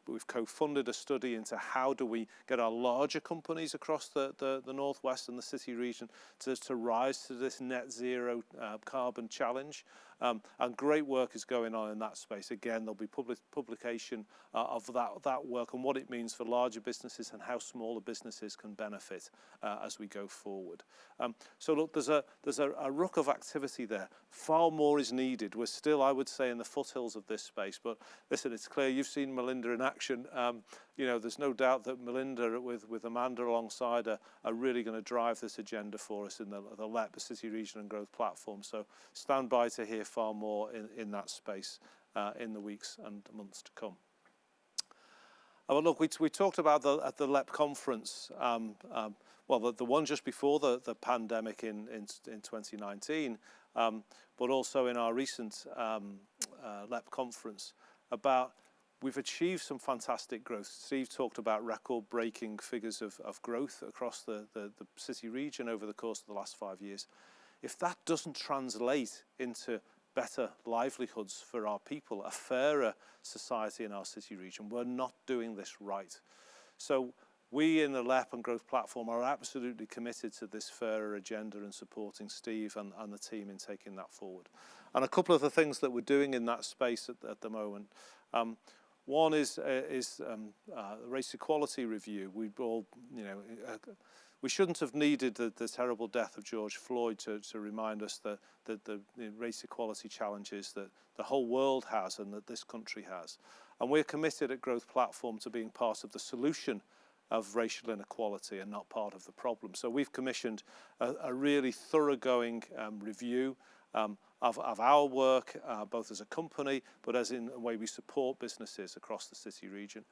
We've co-funded a study into how do we get our larger companies across the Northwest and the city region to rise to this net zero carbon challenge. And great work is going on in that space. Again, there'll be publication of that work and what it means for larger businesses and how smaller businesses can benefit as we go forward. So look, there's a ruck of activity there. Far more is needed. We're still, I would say, in the foothills of this space. But listen, it's clear you've seen Melinda in action. There's no doubt that Melinda with Amanda alongside her are really going to drive this agenda for us in the LEP, the City Region and Growth Platform. So stand by to hear far more in that space in the weeks and months to come. Well, look, we talked about at the LEP conference, the one just before the pandemic in 2019, but also in our recent LEP conference about we've achieved some fantastic growth. Steve talked about record-breaking figures of growth across the city region over the course of the last 5 years. If that doesn't translate into better livelihoods for our people, a fairer society in our city region, we're not doing this right. So we in the LEP and Growth Platform are absolutely committed to this fairer agenda and supporting Steve and the team in taking that forward. And a couple of the things that we're doing in that space at the moment. One is the race equality review. We all, we shouldn't have needed the terrible death of George Floyd to remind us that the race equality challenges that the whole world has and that this country has. And we're committed at Growth Platform to being part of the solution of racial inequality and not part of the problem. So we've commissioned a really thoroughgoing review of our work, both as a company, but as in the way we support businesses across the city region.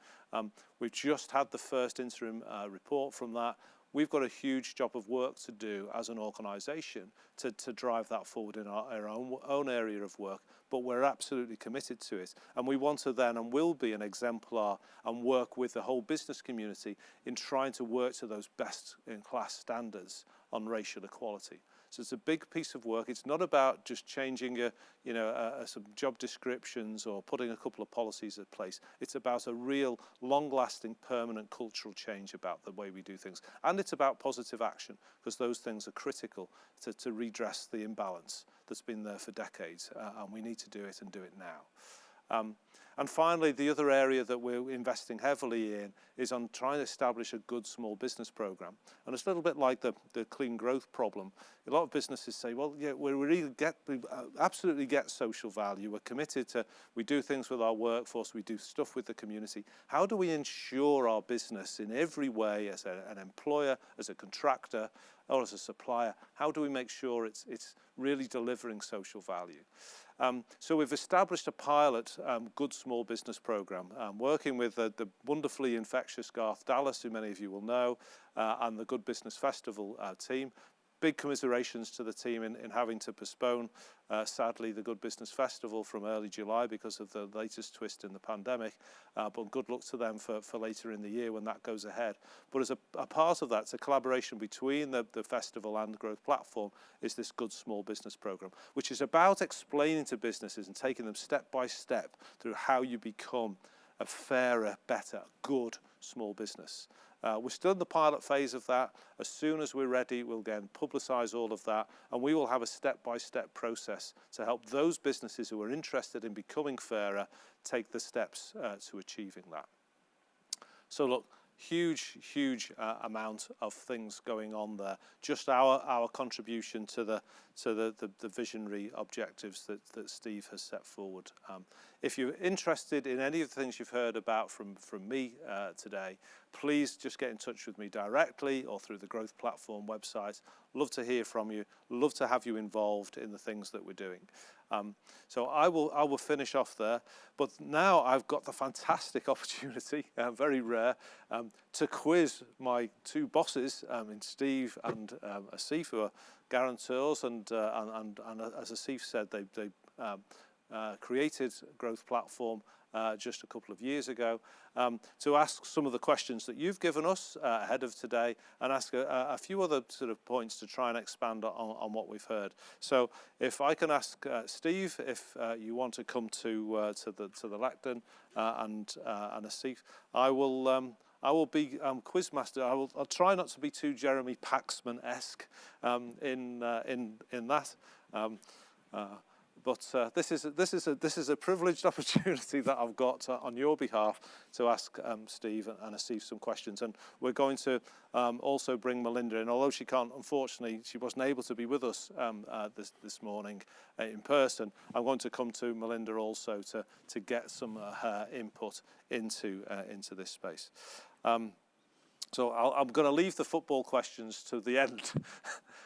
We've just had the first interim report from that. We've got a huge job of work to do as an organisation to drive that forward in our own area of work, but we're absolutely committed to it. And we want to then and will be an exemplar and work with the whole business community in trying to work to those best-in-class standards on racial equality. So it's a big piece of work. It's not about just changing some job descriptions or putting a couple of policies in place. It's about a real long-lasting, permanent cultural change about the way we do things. And it's about positive action, because those things are critical to redress the imbalance that's been there for decades. And we need to do it and do it now. And finally, the other area that we're investing heavily in is on trying to establish a good small business program. And it's a little bit like the clean growth problem. A lot of businesses say, well, yeah, we absolutely get social value. We're committed to, we do things with our workforce, we do stuff with the community. How do we ensure our business in every way, as an employer, as a contractor, or as a supplier, how do we make sure it's really delivering social value? So we've established a pilot good small business program, working with the wonderfully infectious Garth Dallas, who many of you will know, and the Good Business Festival team. Big commiserations to the team in having to postpone, sadly, the Good Business Festival from early July because of the latest twist in the pandemic. But good luck to them for later in the year when that goes ahead. But as a part of that, it's a collaboration between the festival and the Growth Platform, is this Good Small Business Programme, which is about explaining to businesses and taking them step by step through how you become a fairer, better, good small business. We're still in the pilot phase of that. As soon as we're ready, we'll again publicise all of that, and we will have a step-by-step process to help those businesses who are interested in becoming fairer take the steps to achieving that. So look, huge amount of things going on there. Just our contribution to the visionary objectives that Steve has set forward. If you're interested in any of the things you've heard about from me today, please just get in touch with me directly or through the Growth Platform website. Love to hear from you. Love to have you involved in the things that we're doing. So I will finish off there, but now I've got the fantastic opportunity, very rare, to quiz my two bosses, in Steve and Asif, who are guarantors, and as Asif said, they created Growth Platform just a couple of years ago, to ask some of the questions that you've given us ahead of today, and ask a few other sort of points to try and expand on what we've heard. So if I can ask Steve, if you want to come to the lectern, and Asif, I will be quizmaster. I'll try not to be too Jeremy Paxman-esque in that. But this is a privileged opportunity that I've got on your behalf to ask Steve and Asif some questions, and we're going to also bring Melinda in. Although unfortunately, she wasn't able to be with us this morning in person. I'm going to come to Melinda also to get some her input into this space. So I'm going to leave the football questions to the end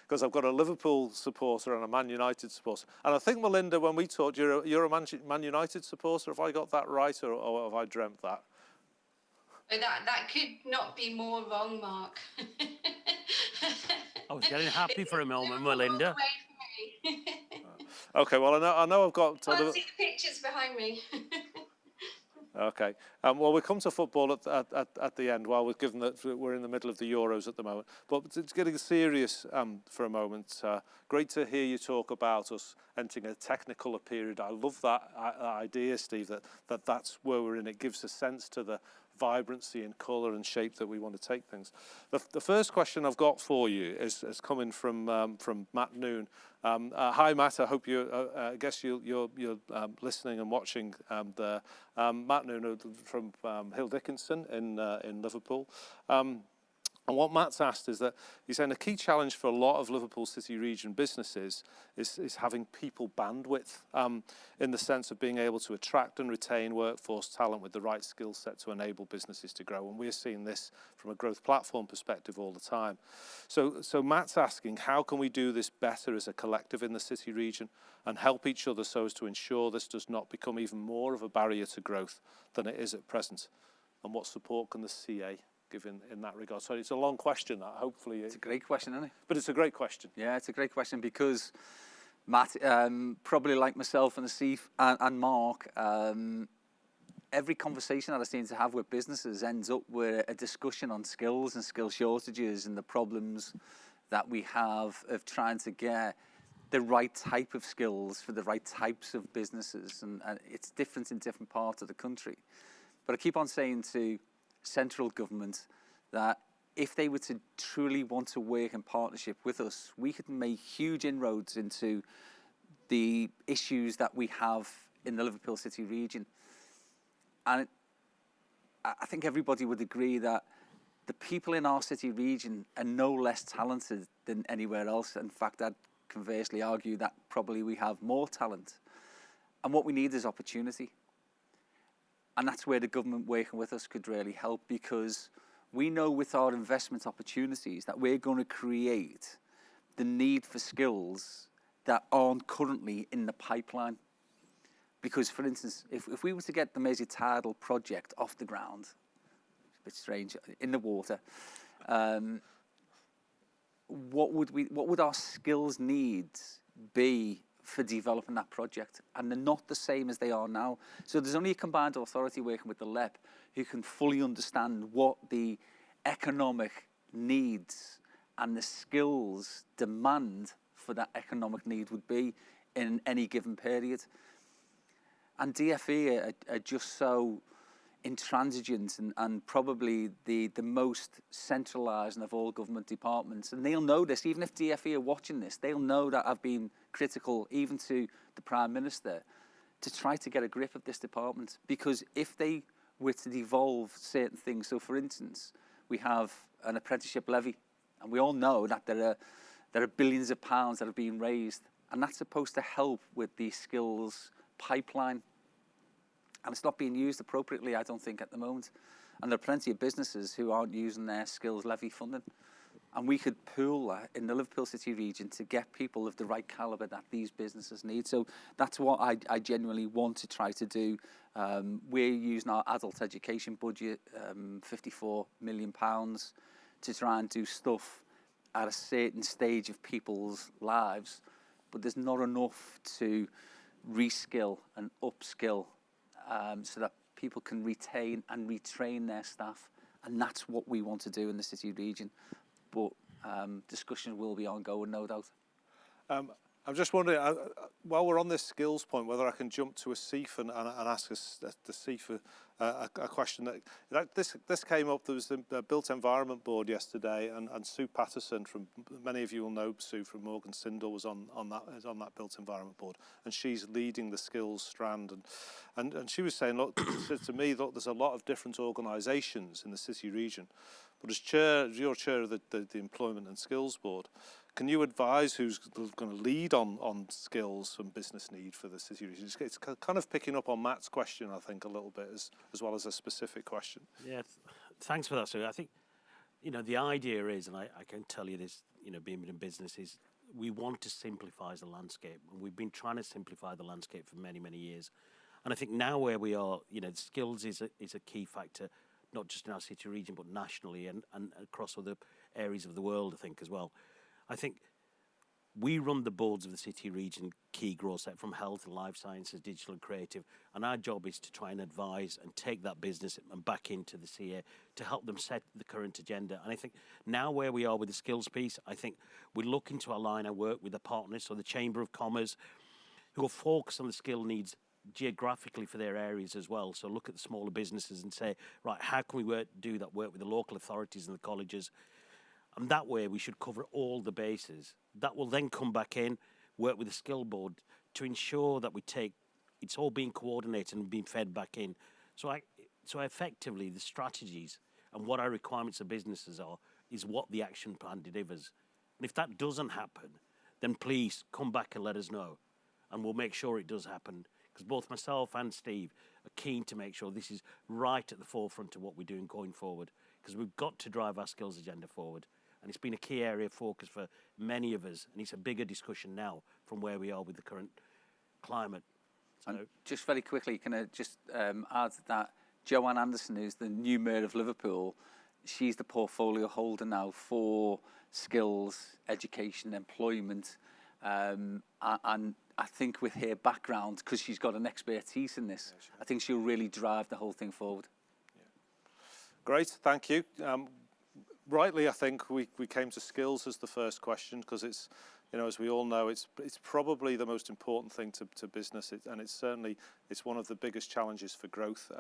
because I've got a Liverpool supporter and a Man United supporter. And I think, Melinda, when we talked, you're a Man United supporter. Have I got that right, or have I dreamt that? That could not be more wrong, Mark. I was getting happy for a moment, Melinda. Okay, well, I know I've got... I can't see the pictures behind me. Okay. Well, we'll come to football at the end, while given that we're in the middle of the Euros at the moment. But it's getting serious for a moment. Great to hear you talk about us entering a technical period. I love that idea, Steve, that's where we're in. It gives a sense to the vibrancy and colour and shape that we want to take things. The first question I've got for you is coming from Matt Noon. Hi Matt, I hope I guess you're listening and watching there. Matt Noon from Hill Dickinson in Liverpool. And what Matt's asked is that he's saying a key challenge for a lot of Liverpool City region businesses is having people bandwidth in the sense of being able to attract and retain workforce talent with the right skill set to enable businesses to grow. And we're seeing this from a growth platform perspective all the time. So Matt's asking, how can we do this better as a collective in the city region and help each other so as to ensure this does not become even more of a barrier to growth than it is at present? And what support can the CA given in that regard? So it's a long question, that hopefully it's a great question, isn't it? But it's a great question. Yeah, it's a great question because Matt, probably like myself and Asif and Mark, every conversation that I seem to have with businesses ends up with a discussion on skills and skill shortages and the problems that we have of trying to get the right type of skills for the right types of businesses, and it's different in different parts of the country. But I keep on saying to central government that if they were to truly want to work in partnership with us, we could make huge inroads into the issues that we have in the Liverpool City region. And I think everybody would agree that the people in our city region are no less talented than anywhere else. In fact, I'd conversely argue that probably we have more talent. And what we need is opportunity. And that's where the government working with us could really help, because we know with our investment opportunities that we're going to create the need for skills that aren't currently in the pipeline. Because, for instance, if we were to get the Mersey Tidal project off the ground, it's a bit strange, in the water, what would our skills needs be for developing that project? And they're not the same as they are now. So there's only a combined authority working with the LEP who can fully understand what the economic needs and the skills demand for that economic need would be in any given period. And DFE are just so intransigent and probably the most centralising of all government departments. And they'll know this, even if DFE are watching this, they'll know that I've been critical, even to the Prime Minister, to try to get a grip of this department. Because if they were to devolve certain things, so for instance, we have an apprenticeship levy, and we all know that there are billions of pounds that are being raised, and that's supposed to help with the skills pipeline. And it's not being used appropriately, I don't think, at the moment. And there are plenty of businesses who aren't using their skills levy funding. And we could pool that in the Liverpool City region to get people of the right calibre that these businesses need. So that's what I genuinely want to try to do. We're using our adult education budget, £54 million, to try and do stuff at a certain stage of people's lives. But there's not enough to reskill and upskill so that people can retain and retrain their staff. And that's what we want to do in the city region. But discussions will be ongoing, no doubt. I'm just wondering, while we're on this skills point, whether I can jump to Asif and ask Asif a question. This came up. There was the Built Environment Board yesterday, and Sue Patterson, from many of you will know Sue from Morgan Sindall, was on that Built Environment Board, and she's leading the skills strand. And she was saying, look, said to me, look, there's a lot of different organisations in the city region, but as you're chair of the Employment and Skills Board, can you advise who's going to lead on skills and business need for the city region? It's kind of picking up on Matt's question, I think, a little bit, as well as a specific question. Yeah, thanks for that, sir. I think, the idea is, and I can tell you this, being in business, is we want to simplify the landscape. And we've been trying to simplify the landscape for many, many years. And I think now where we are, skills is a key factor, not just in our city region, but nationally and across other areas of the world, I think, as well. I think we run the boards of the city region key growth set from health and life sciences, digital and creative, and our job is to try and advise and take that business and back into the CA to help them set the current agenda. And I think now where we are with the skills piece, I think we're looking to align our work with the partners, so the Chamber of Commerce, who are focused on the skill needs geographically for their areas as well. So look at the smaller businesses and say, right, how can we do that work with the local authorities and the colleges? And that way we should cover all the bases. That will then come back in, work with the skill board to ensure that it's all being coordinated and being fed back in. So effectively the strategies and what our requirements of businesses are is what the action plan delivers. And if that doesn't happen, then please come back and let us know. And we'll make sure it does happen. Because both myself and Steve are keen to make sure this is right at the forefront of what we're doing going forward. Because we've got to drive our skills agenda forward. And it's been a key area of focus for many of us. And it's a bigger discussion now from where we are with the current climate. So, and just very quickly, can I just add that Joanne Anderson, who's the new Mayor of Liverpool, she's the portfolio holder now for skills, education, employment. And I think with her background, because she's got an expertise in this, I think she'll really drive the whole thing forward. Yeah. Great, thank you. Rightly, I think we came to skills as the first question because it's, as we all know, it's probably the most important thing to business, and it's one of the biggest challenges for growth.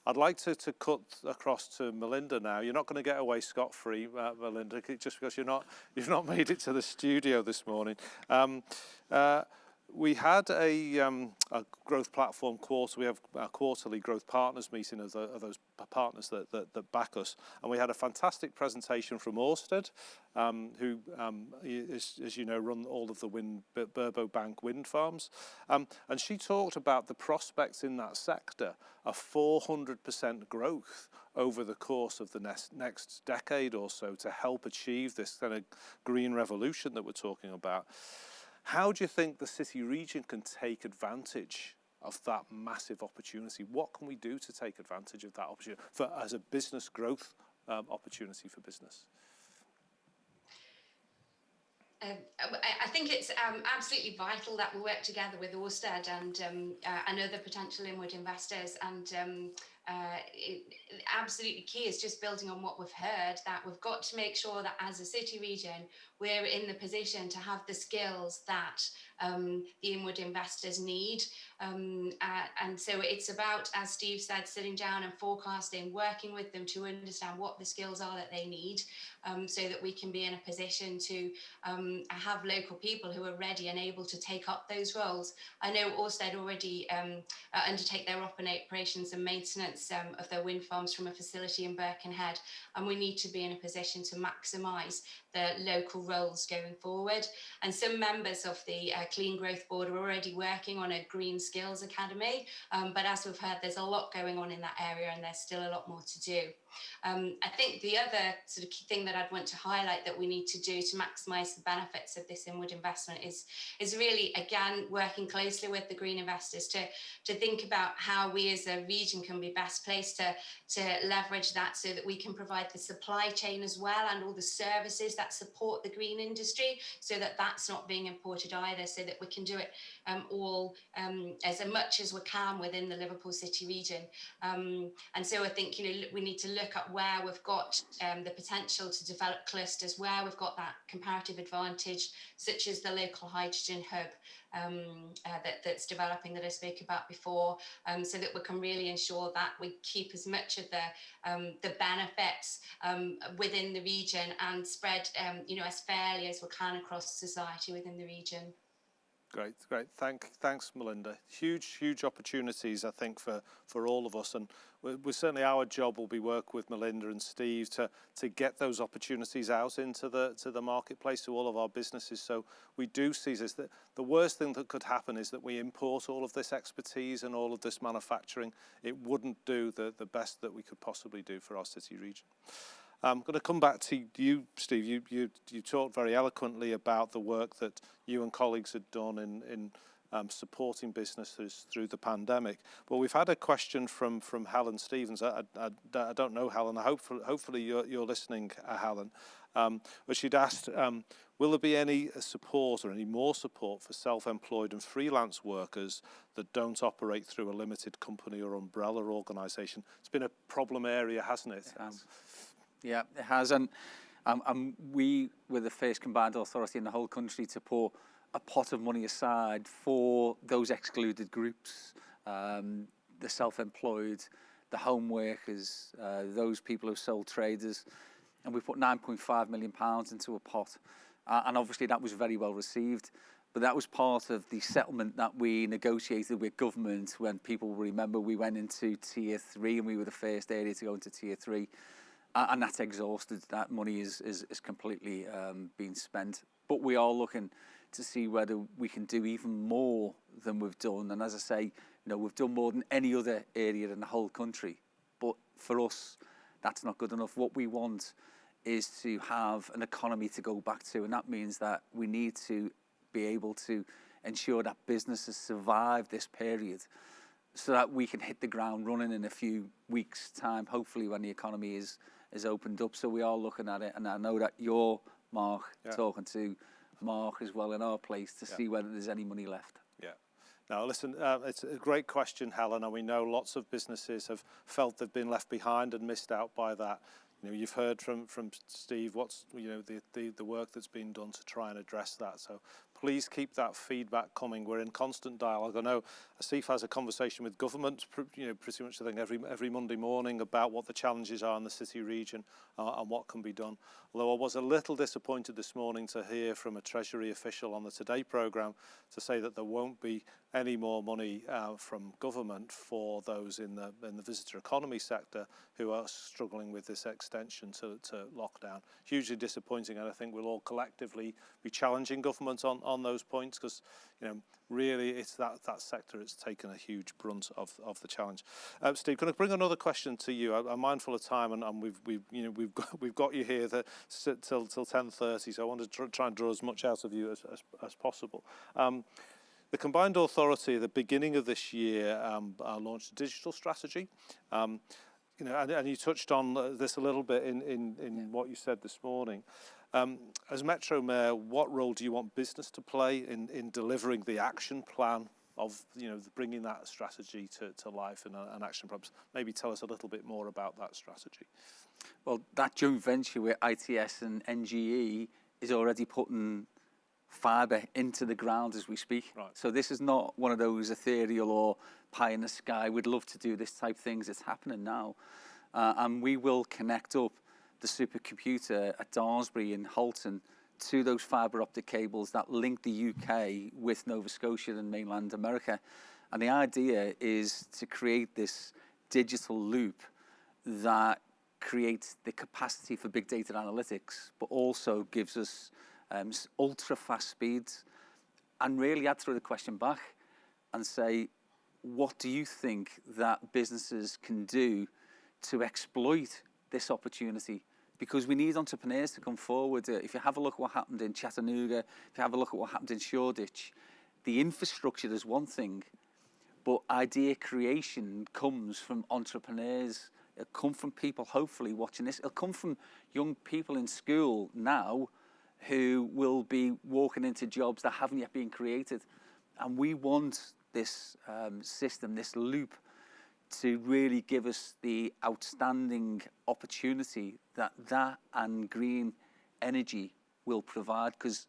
I'd like to cut across to Melinda now. You're not going to get away scot-free, Melinda, just because you've not made it to the studio this morning. We had a growth platform quarter. We have a quarterly growth partners meeting of those partners that back us, and we had a fantastic presentation from Ørsted, who, as you know, run all of the Burbo Bank wind farms, and she talked about the prospects in that sector of 400% growth over the course of the next decade or so to help achieve this kind of green revolution that we're talking about. How do you think the city region can take advantage of that massive opportunity? What can we do to take advantage of that opportunity as a business growth opportunity for business? I think it's absolutely vital that we work together with Ørsted and other potential inward investors, and absolutely key is just building on what we've heard, that we've got to make sure that as a city region we're in the position to have the skills that the inward investors need, and so it's about, as Steve said, sitting down and forecasting, working with them to understand what the skills are that they need, so that we can be in a position to have local people who are ready and able to take up those roles. I know Ørsted already undertake their operations and maintenance of their wind farms from a facility in Birkenhead, and we need to be in a position to maximise the local roles going forward. And some members of the Clean Growth Board are already working on a Green Skills Academy, but as we've heard, there's a lot going on in that area and there's still a lot more to do. I think the other sort of key thing that I'd want to highlight that we need to do to maximise the benefits of this inward investment is really, again, working closely with the green investors to think about how we as a region can be best placed to leverage that, so that we can provide the supply chain as well and all the services that support the green industry, so that that's not being imported either, so that we can do it all as much as we can within the Liverpool City region. And so I think we need to look at where we've got the potential to develop clusters, where we've got that comparative advantage, such as the local hydrogen hub that's developing that I spoke about before, so that we can really ensure that we keep as much of the benefits within the region and spread as fairly as we can across society within the region. Great. Thanks, Melinda. Huge opportunities, I think, for all of us, and we're certainly, our job will be work with Melinda and Steve to get those opportunities out into the marketplace to all of our businesses. So we do see this, that the worst thing that could happen is that we import all of this expertise and all of this manufacturing. It wouldn't do the best that we could possibly do for our city region. I'm going to come back to you, Steve. You talked very eloquently about the work that you and colleagues had done in supporting businesses through the pandemic. But we've had a question from Helen Stevens. I don't know Helen. Hopefully you're listening, Helen. But she'd asked, will there be any support or any more support for self-employed and freelance workers that don't operate through a limited company or umbrella organisation? It's been a problem area, hasn't it? Yeah, it has, and we were the first combined authority in the whole country to put a pot of money aside for those excluded groups, the self-employed, the home workers, those people who are sole traders, and we put £9.5 million into a pot. And obviously that was very well received, but that was part of the settlement that we negotiated with government when people remember we went into tier 3 and we were the first area to go into tier 3. And that's exhausted. That money is completely been spent. But we are looking to see whether we can do even more than we've done. And as I say, we've done more than any other area in the whole country. But for us, that's not good enough. What we want is to have an economy to go back to. And that means that we need to be able to ensure that businesses survive this period so that we can hit the ground running in a few weeks' time, hopefully when the economy is opened up. So we are looking at it, and I know that you're, Mark, talking to Mark as well in our place to see whether there's any money left. Yeah. Now, listen, it's a great question, Helen, and we know lots of businesses have felt they've been left behind and missed out by that. You've heard from Steve what's the work that's been done to try and address that. So please keep that feedback coming. We're in constant dialogue. I know Asif has a conversation with government, pretty much I think every Monday morning about what the challenges are in the city region and what can be done. Although I was a little disappointed this morning to hear from a Treasury official on the Today programme to say that there won't be any more money from government for those in the visitor economy sector who are struggling with this extension to lockdown. Hugely disappointing, and I think we'll all collectively be challenging government on those points because really it's that sector that's taken a huge brunt of the challenge. Steve, can I bring another question to you? I'm mindful of time, and we've got you here till 10:30, so I want to try and draw as much out of you as possible. The Combined Authority at the beginning of this year launched a digital strategy. And you touched on this a little bit in what you said this morning. As Metro Mayor, what role do you want business to play in delivering the action plan of bringing that strategy to life in an action plan? Maybe tell us a little bit more about that strategy. Well, that joint venture with ITS and NGE is already putting fibre into the ground as we speak. Right. So this is not one of those ethereal or pie in the sky. We'd love to do this type of things. It's happening now. And we will connect up the supercomputer at Daresbury in Halton to those fibre optic cables that link the UK with Nova Scotia and mainland America. And the idea is to create this digital loop that creates the capacity for big data analytics, but also gives us ultra fast speeds. And really I'd throw the question back and say, what do you think that businesses can do to exploit this opportunity? Because we need entrepreneurs to come forward. If you have a look at what happened in Chattanooga, if you have a look at what happened in Shoreditch, the infrastructure is one thing, but idea creation comes from entrepreneurs. It'll come from people hopefully watching this. It'll come from young people in school now who will be walking into jobs that haven't yet been created. And we want this system, this loop, to really give us the outstanding opportunity that and green energy will provide, because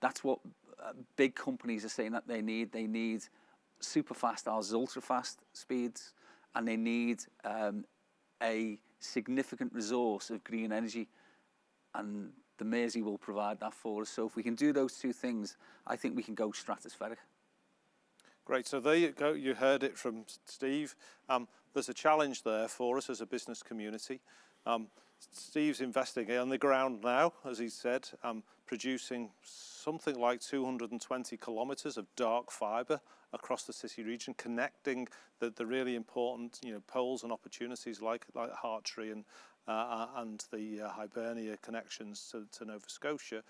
that's what big companies are saying that they need. They need super fast, ours ultra fast speeds, and they need a significant resource of green energy, and the Mersey will provide that for us. So if we can do those two things, I think we can go stratospheric. Great, so there you go, you heard it from Steve. There's a challenge there for us as a business community. Steve's investing on the ground now, as he said, producing something like 220 kilometres of dark fibre across the city region, connecting the really important poles and opportunities like Hartree and the Hibernia connections to Nova Scotia.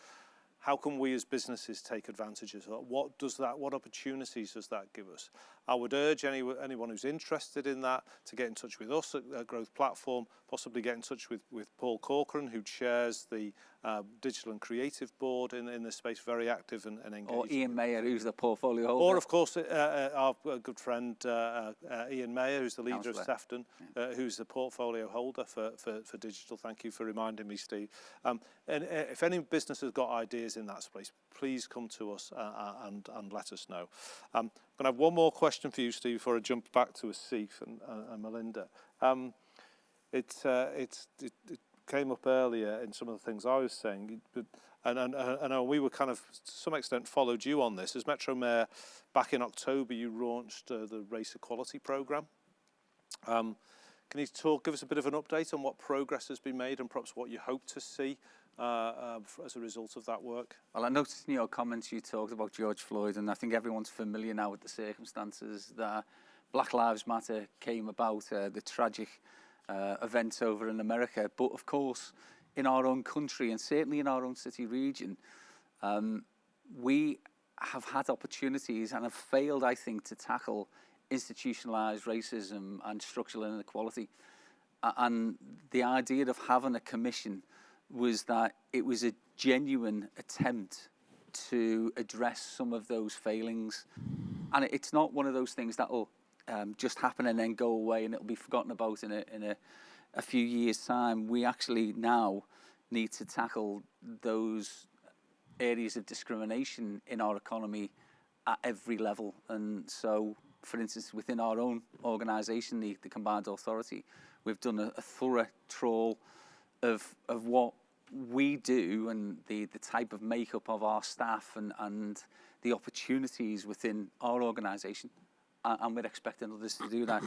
How can we as businesses take advantage of that? What opportunities does that give us? I would urge anyone who's interested in that to get in touch with us at Growth Platform, possibly get in touch with Paul Corcoran, who chairs the digital and creative board in this space, very active and engaged. Or Ian Mayer, who's the portfolio holder. Or, of course, our good friend Ian Mayer, who's the leader of Sefton, who's the portfolio holder for digital. Thank you for reminding me, Steve. And if any business has got ideas in that space, please come to us and let us know. I'm going to have one more question for you, Steve, before I jump back to Asif and Melinda. It came up earlier in some of the things I was saying, and we were kind of, to some extent, followed you on this. As Metro Mayor, back in October, you launched the Race Equality Programme. Can you give us a bit of an update on what progress has been made and perhaps what you hope to see as a result of that work? Well, I noticed in your comments you talked about George Floyd, and I think everyone's familiar now with the circumstances that Black Lives Matter came about, the tragic events over in America. But of course, in our own country and certainly in our own city region, we have had opportunities and have failed, I think, to tackle institutionalised racism and structural inequality. And the idea of having a commission was that it was a genuine attempt to address some of those failings. And it's not one of those things that will just happen and then go away and it'll be forgotten about in a few years' time. We actually now need to tackle those areas of discrimination in our economy at every level. And so, for instance, within our own organisation, the Combined Authority, we've done a thorough trawl of what we do and the type of makeup of our staff and the opportunities within our organisation. And we're expecting others to do that.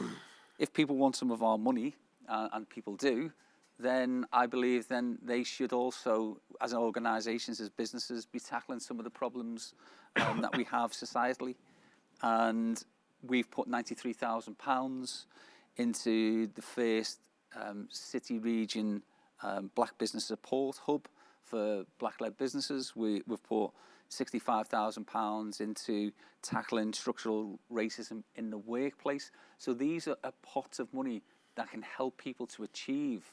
If people want some of our money, and people do, then I believe then they should also, as organisations, as businesses, be tackling some of the problems that we have societally. And we've put £93,000 into the first city region Black Business Support Hub for Black-led businesses. We've put £65,000 into tackling structural racism in the workplace. So these are a pot of money that can help people to achieve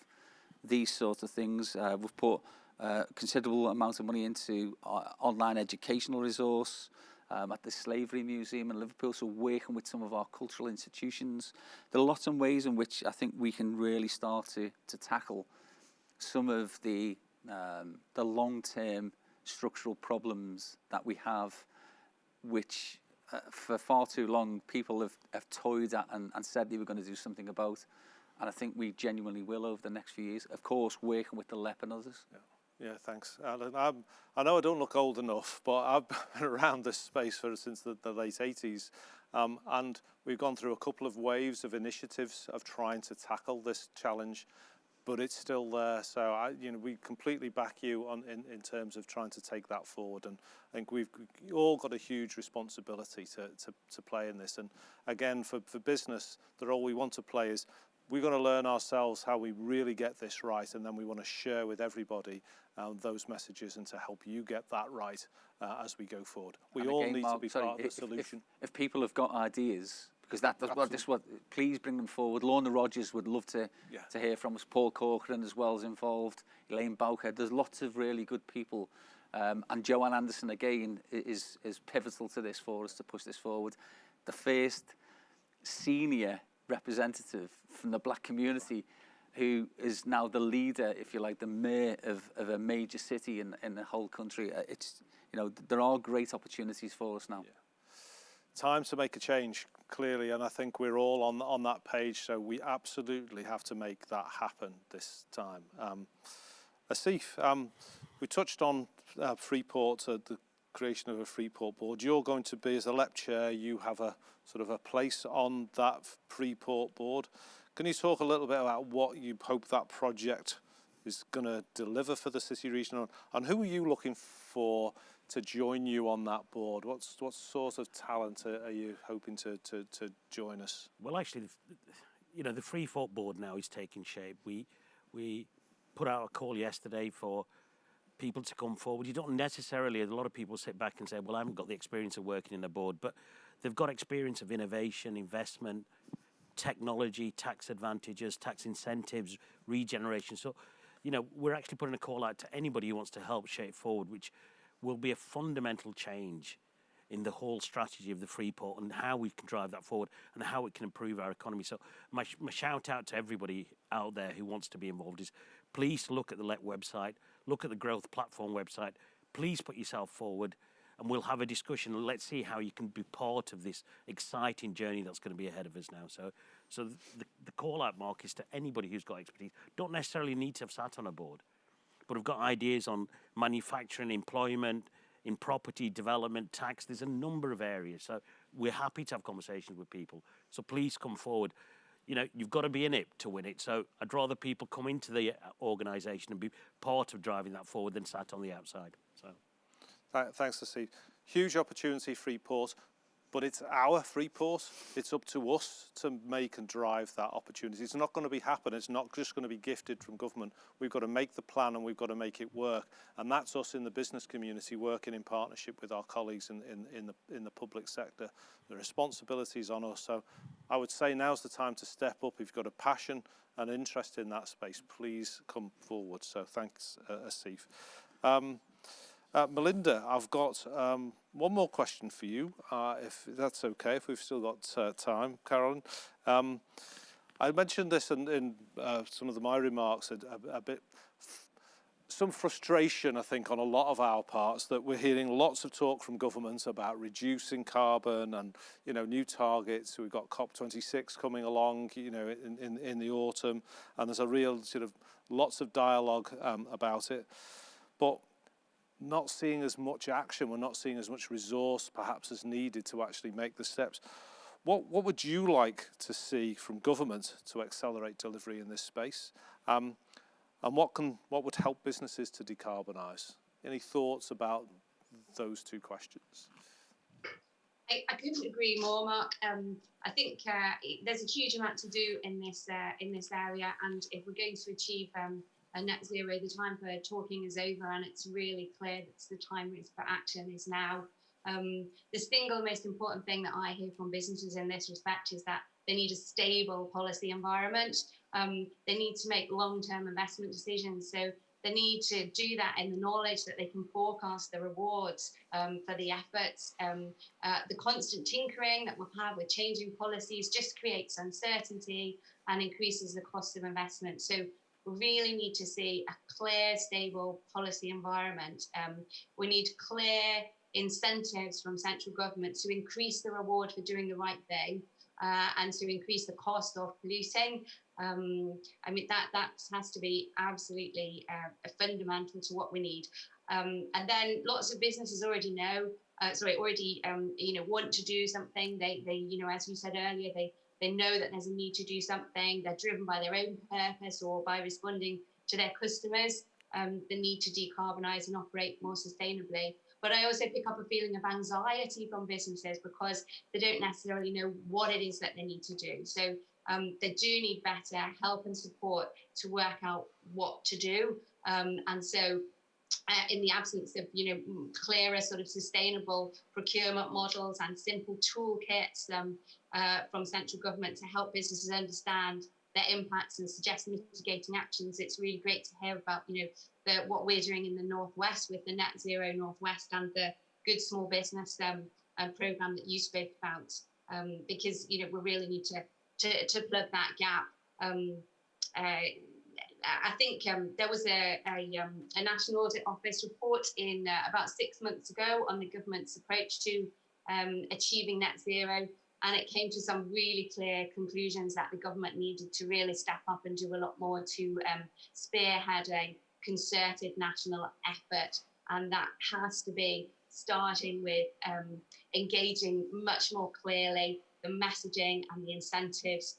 these sorts of things. We've put a considerable amount of money into online educational resource at the Slavery Museum in Liverpool, so working with some of our cultural institutions. There are lots of ways in which I think we can really start to tackle some of the long-term structural problems that we have, which for far too long people have toyed at and said they were going to do something about. And I think we genuinely will over the next few years. Of course, working with the LEP and others. Yeah, thanks, Alan. I know I don't look old enough, but I've been around this space since the late 80s. And we've gone through a couple of waves of initiatives of trying to tackle this challenge, but it's still there. So we completely back you in terms of trying to take that forward. And I think we've all got a huge responsibility to play in this. And again, for business, the role we want to play is we've got to learn ourselves how we really get this right, and then we want to share with everybody those messages and to help you get that right as we go forward. We all need to be part of the solution. If people have got ideas, because that's what, please bring them forward. Lorna Rogers would love to hear from us. Paul Corcoran as well is involved. Elaine Bowker. There's lots of really good people. And Joanne Anderson, again, is pivotal to this for us to push this forward. The first senior representative from the Black community who is now the leader, if you like, the mayor of a major city in the whole country. There are great opportunities for us now. Yeah. Time to make a change, clearly, and I think we're all on that page, so we absolutely have to make that happen this time. Asif, we touched on Freeport, the creation of a Freeport board. You're going to be, as a LEP chair, you have a sort of a place on that Freeport board. Can you talk a little bit about what you hope that project is going to deliver for the city region, and who are you looking for to join you on that board? What sort of talent are you hoping to join us? Well, actually, the Freeport board now is taking shape. We put out a call yesterday for people to come forward. You don't necessarily, a lot of people sit back and say, well, I haven't got the experience of working in a board, but they've got experience of innovation, investment, technology, tax advantages, tax incentives, regeneration. So you know, we're actually putting a call out to anybody who wants to help shape forward, which will be a fundamental change in the whole strategy of the Freeport and how we can drive that forward and how it can improve our economy. So my shout out to everybody out there who wants to be involved is please look at the LEP website, look at the Growth Platform website, please put yourself forward, and we'll have a discussion. Let's see how you can be part of this exciting journey that's going to be ahead of us now. So the call out, Mark, is to anybody who's got expertise. Don't necessarily need to have sat on a board, but have got ideas on manufacturing, employment, in property development, tax. There's a number of areas. So we're happy to have conversations with people. So please come forward. You know, you've got to be in it to win it. So I'd rather people come into the organisation and be part of driving that forward than sat on the outside. So Thanks to Steve. Huge opportunity, Freeport, but it's our Freeport. It's up to us to make and drive that opportunity. It's not going to be happen. It's not just going to be gifted from government. We've got to make the plan and we've got to make it work. And that's us in the business community working in partnership with our colleagues in the public sector. The responsibility is on us. So I would say now's the time to step up. If you've got a passion and interest in that space, please come forward. So thanks, Asif. Melinda, I've got one more question for you, if that's okay, if we've still got time. Carolyn, I mentioned this in some of my remarks, a bit, some frustration, I think, on a lot of our parts, that we're hearing lots of talk from governments about reducing carbon and, you know, new targets. We've got COP26 coming along, you know, in the autumn, and there's a real sort of lots of dialogue about it. But not seeing as much action, we're not seeing as much resource perhaps as needed to actually make the steps. What would you like to see from government to accelerate delivery in this space? And what would help businesses to decarbonise? Any thoughts about those two questions? I couldn't agree more, Mark. I think there's a huge amount to do in this area, and if we're going to achieve a net zero, the time for talking is over, and it's really clear that the time for action is now. The single most important thing that I hear from businesses in this respect is that they need a stable policy environment. They need to make long-term investment decisions. So they need to do that in the knowledge that they can forecast the rewards for the efforts. The constant tinkering that we'll have with changing policies just creates uncertainty and increases the cost of investment. So we really need to see a clear, stable policy environment. We need clear incentives from central government to increase the reward for doing the right thing and to increase the cost of polluting. I mean, that has to be absolutely fundamental to what we need. And then lots of businesses already know, want to do something. They you know, as you said earlier, they know that there's a need to do something. They're driven by their own purpose or by responding to their customers, the need to decarbonise and operate more sustainably. But I also pick up a feeling of anxiety from businesses because they don't necessarily know what it is that they need to do. So they do need better help and support to work out what to do. And so in the absence of, you know, clearer sort of sustainable procurement models and simple toolkits from central government to help businesses understand their impacts and suggest mitigating actions, it's really great to hear about, you know, what we're doing in the Northwest with the Net Zero Northwest and the Good Small Business programme that you spoke about, because, you know, we really need to plug that gap. I think there was a National Audit Office report in about 6 months ago on the government's approach to achieving net zero, and it came to some really clear conclusions that the government needed to really step up and do a lot more to spearhead a concerted national effort, and that has to be starting with engaging much more clearly the messaging and the incentives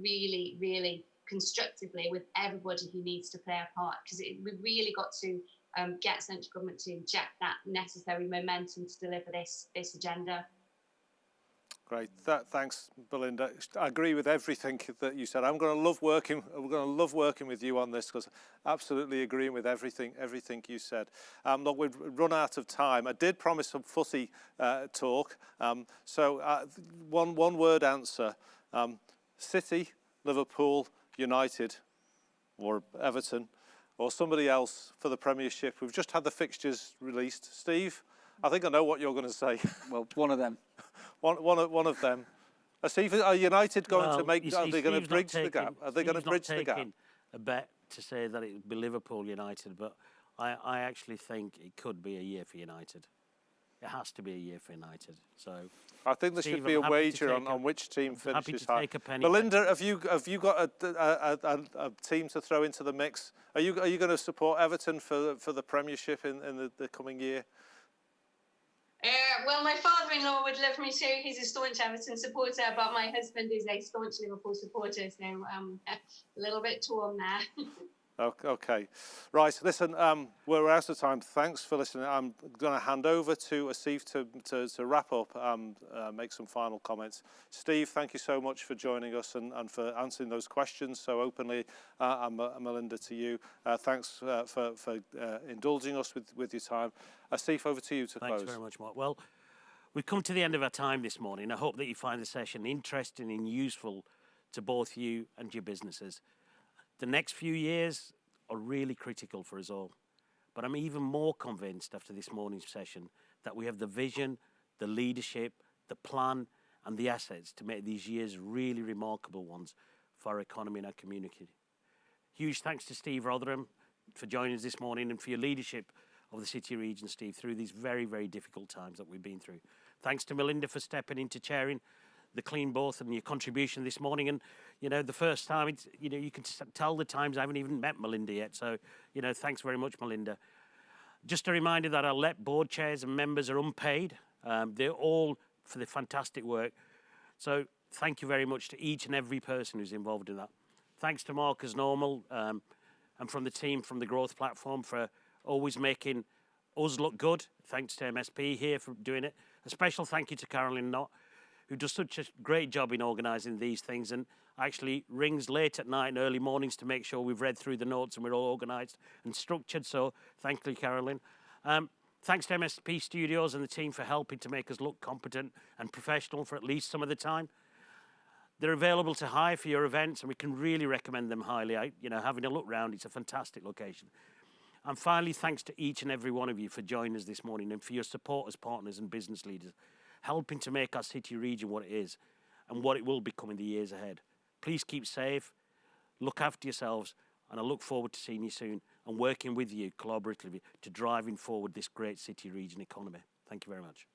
really, really constructively with everybody who needs to play a part, because we've really got to get central government to inject that necessary momentum to deliver this agenda. Great, thanks, Belinda. I agree with everything that you said. We're going to love working with you on this, because absolutely agreeing with everything you said. Look, we've run out of time. I did promise some footy talk. So one word answer: City, Liverpool, United, or Everton. or somebody else for the Premiership. We've just had the fixtures released. Steve, I think I know what you're going to say. Well, one of them. one of them. Steve, are United going to make? Are they going to bridge the gap? Are they going to bridge the gap? A bet to say that it would be Liverpool United, but I actually think it could be a year for United. It has to be a year for United. So I think there should be a wager on which team finishes high. Melinda, have you got a team to throw into the mix? Are you going to support Everton for the Premiership in the coming year? Well, my father-in-law would love me to. He's a staunch Everton supporter, but my husband is a staunch Liverpool supporter, so a little bit torn there. Okay, right. Listen, we're out of time. Thanks for listening. I'm going to hand over to Asif to wrap up, make some final comments. Steve, thank you so much for joining us and for answering those questions so openly. And Melinda, to you, thanks for indulging us with your time. Asif, over to you to close. Thanks very much, Mark. Well, we've come to the end of our time this morning. I hope that you find the session interesting and useful to both you and your businesses. The next few years are really critical for us all. But I'm even more convinced after this morning's session that we have the vision, the leadership, the plan and the assets to make these years really remarkable ones for our economy and our community. Huge thanks to Steve Rotherham for joining us this morning and for your leadership of the City Region, Steve, through these very, very difficult times that we've been through. Thanks to Melinda for stepping into chairing the Clean Both and your contribution this morning. And, you know, the first time, it's, you know, you can tell the times I haven't even met Melinda yet. So, you know, thanks very much, Melinda. Just a reminder that our LEP board chairs and members are unpaid. They're all for the fantastic work. So thank you very much to each and every person who's involved in that. Thanks to Mark as normal and from the team from the Growth Platform for always making us look good. Thanks to MSP here for doing it. A special thank you to Carolyn Knott, who does such a great job in organising these things and actually rings late at night and early mornings to make sure we've read through the notes and we're all organised and structured. So thank you, Carolyn. Thanks to MSP Studios and the team for helping to make us look competent and professional for at least some of the time. They're available to hire for your events and we can really recommend them highly. You know, having a look round, it's a fantastic location. And finally, thanks to each and every one of you for joining us this morning and for your support as partners and business leaders, helping to make our city region what it is and what it will become in the years ahead. Please keep safe, look after yourselves, and I look forward to seeing you soon and working with you collaboratively to driving forward this great city region economy. Thank you very much.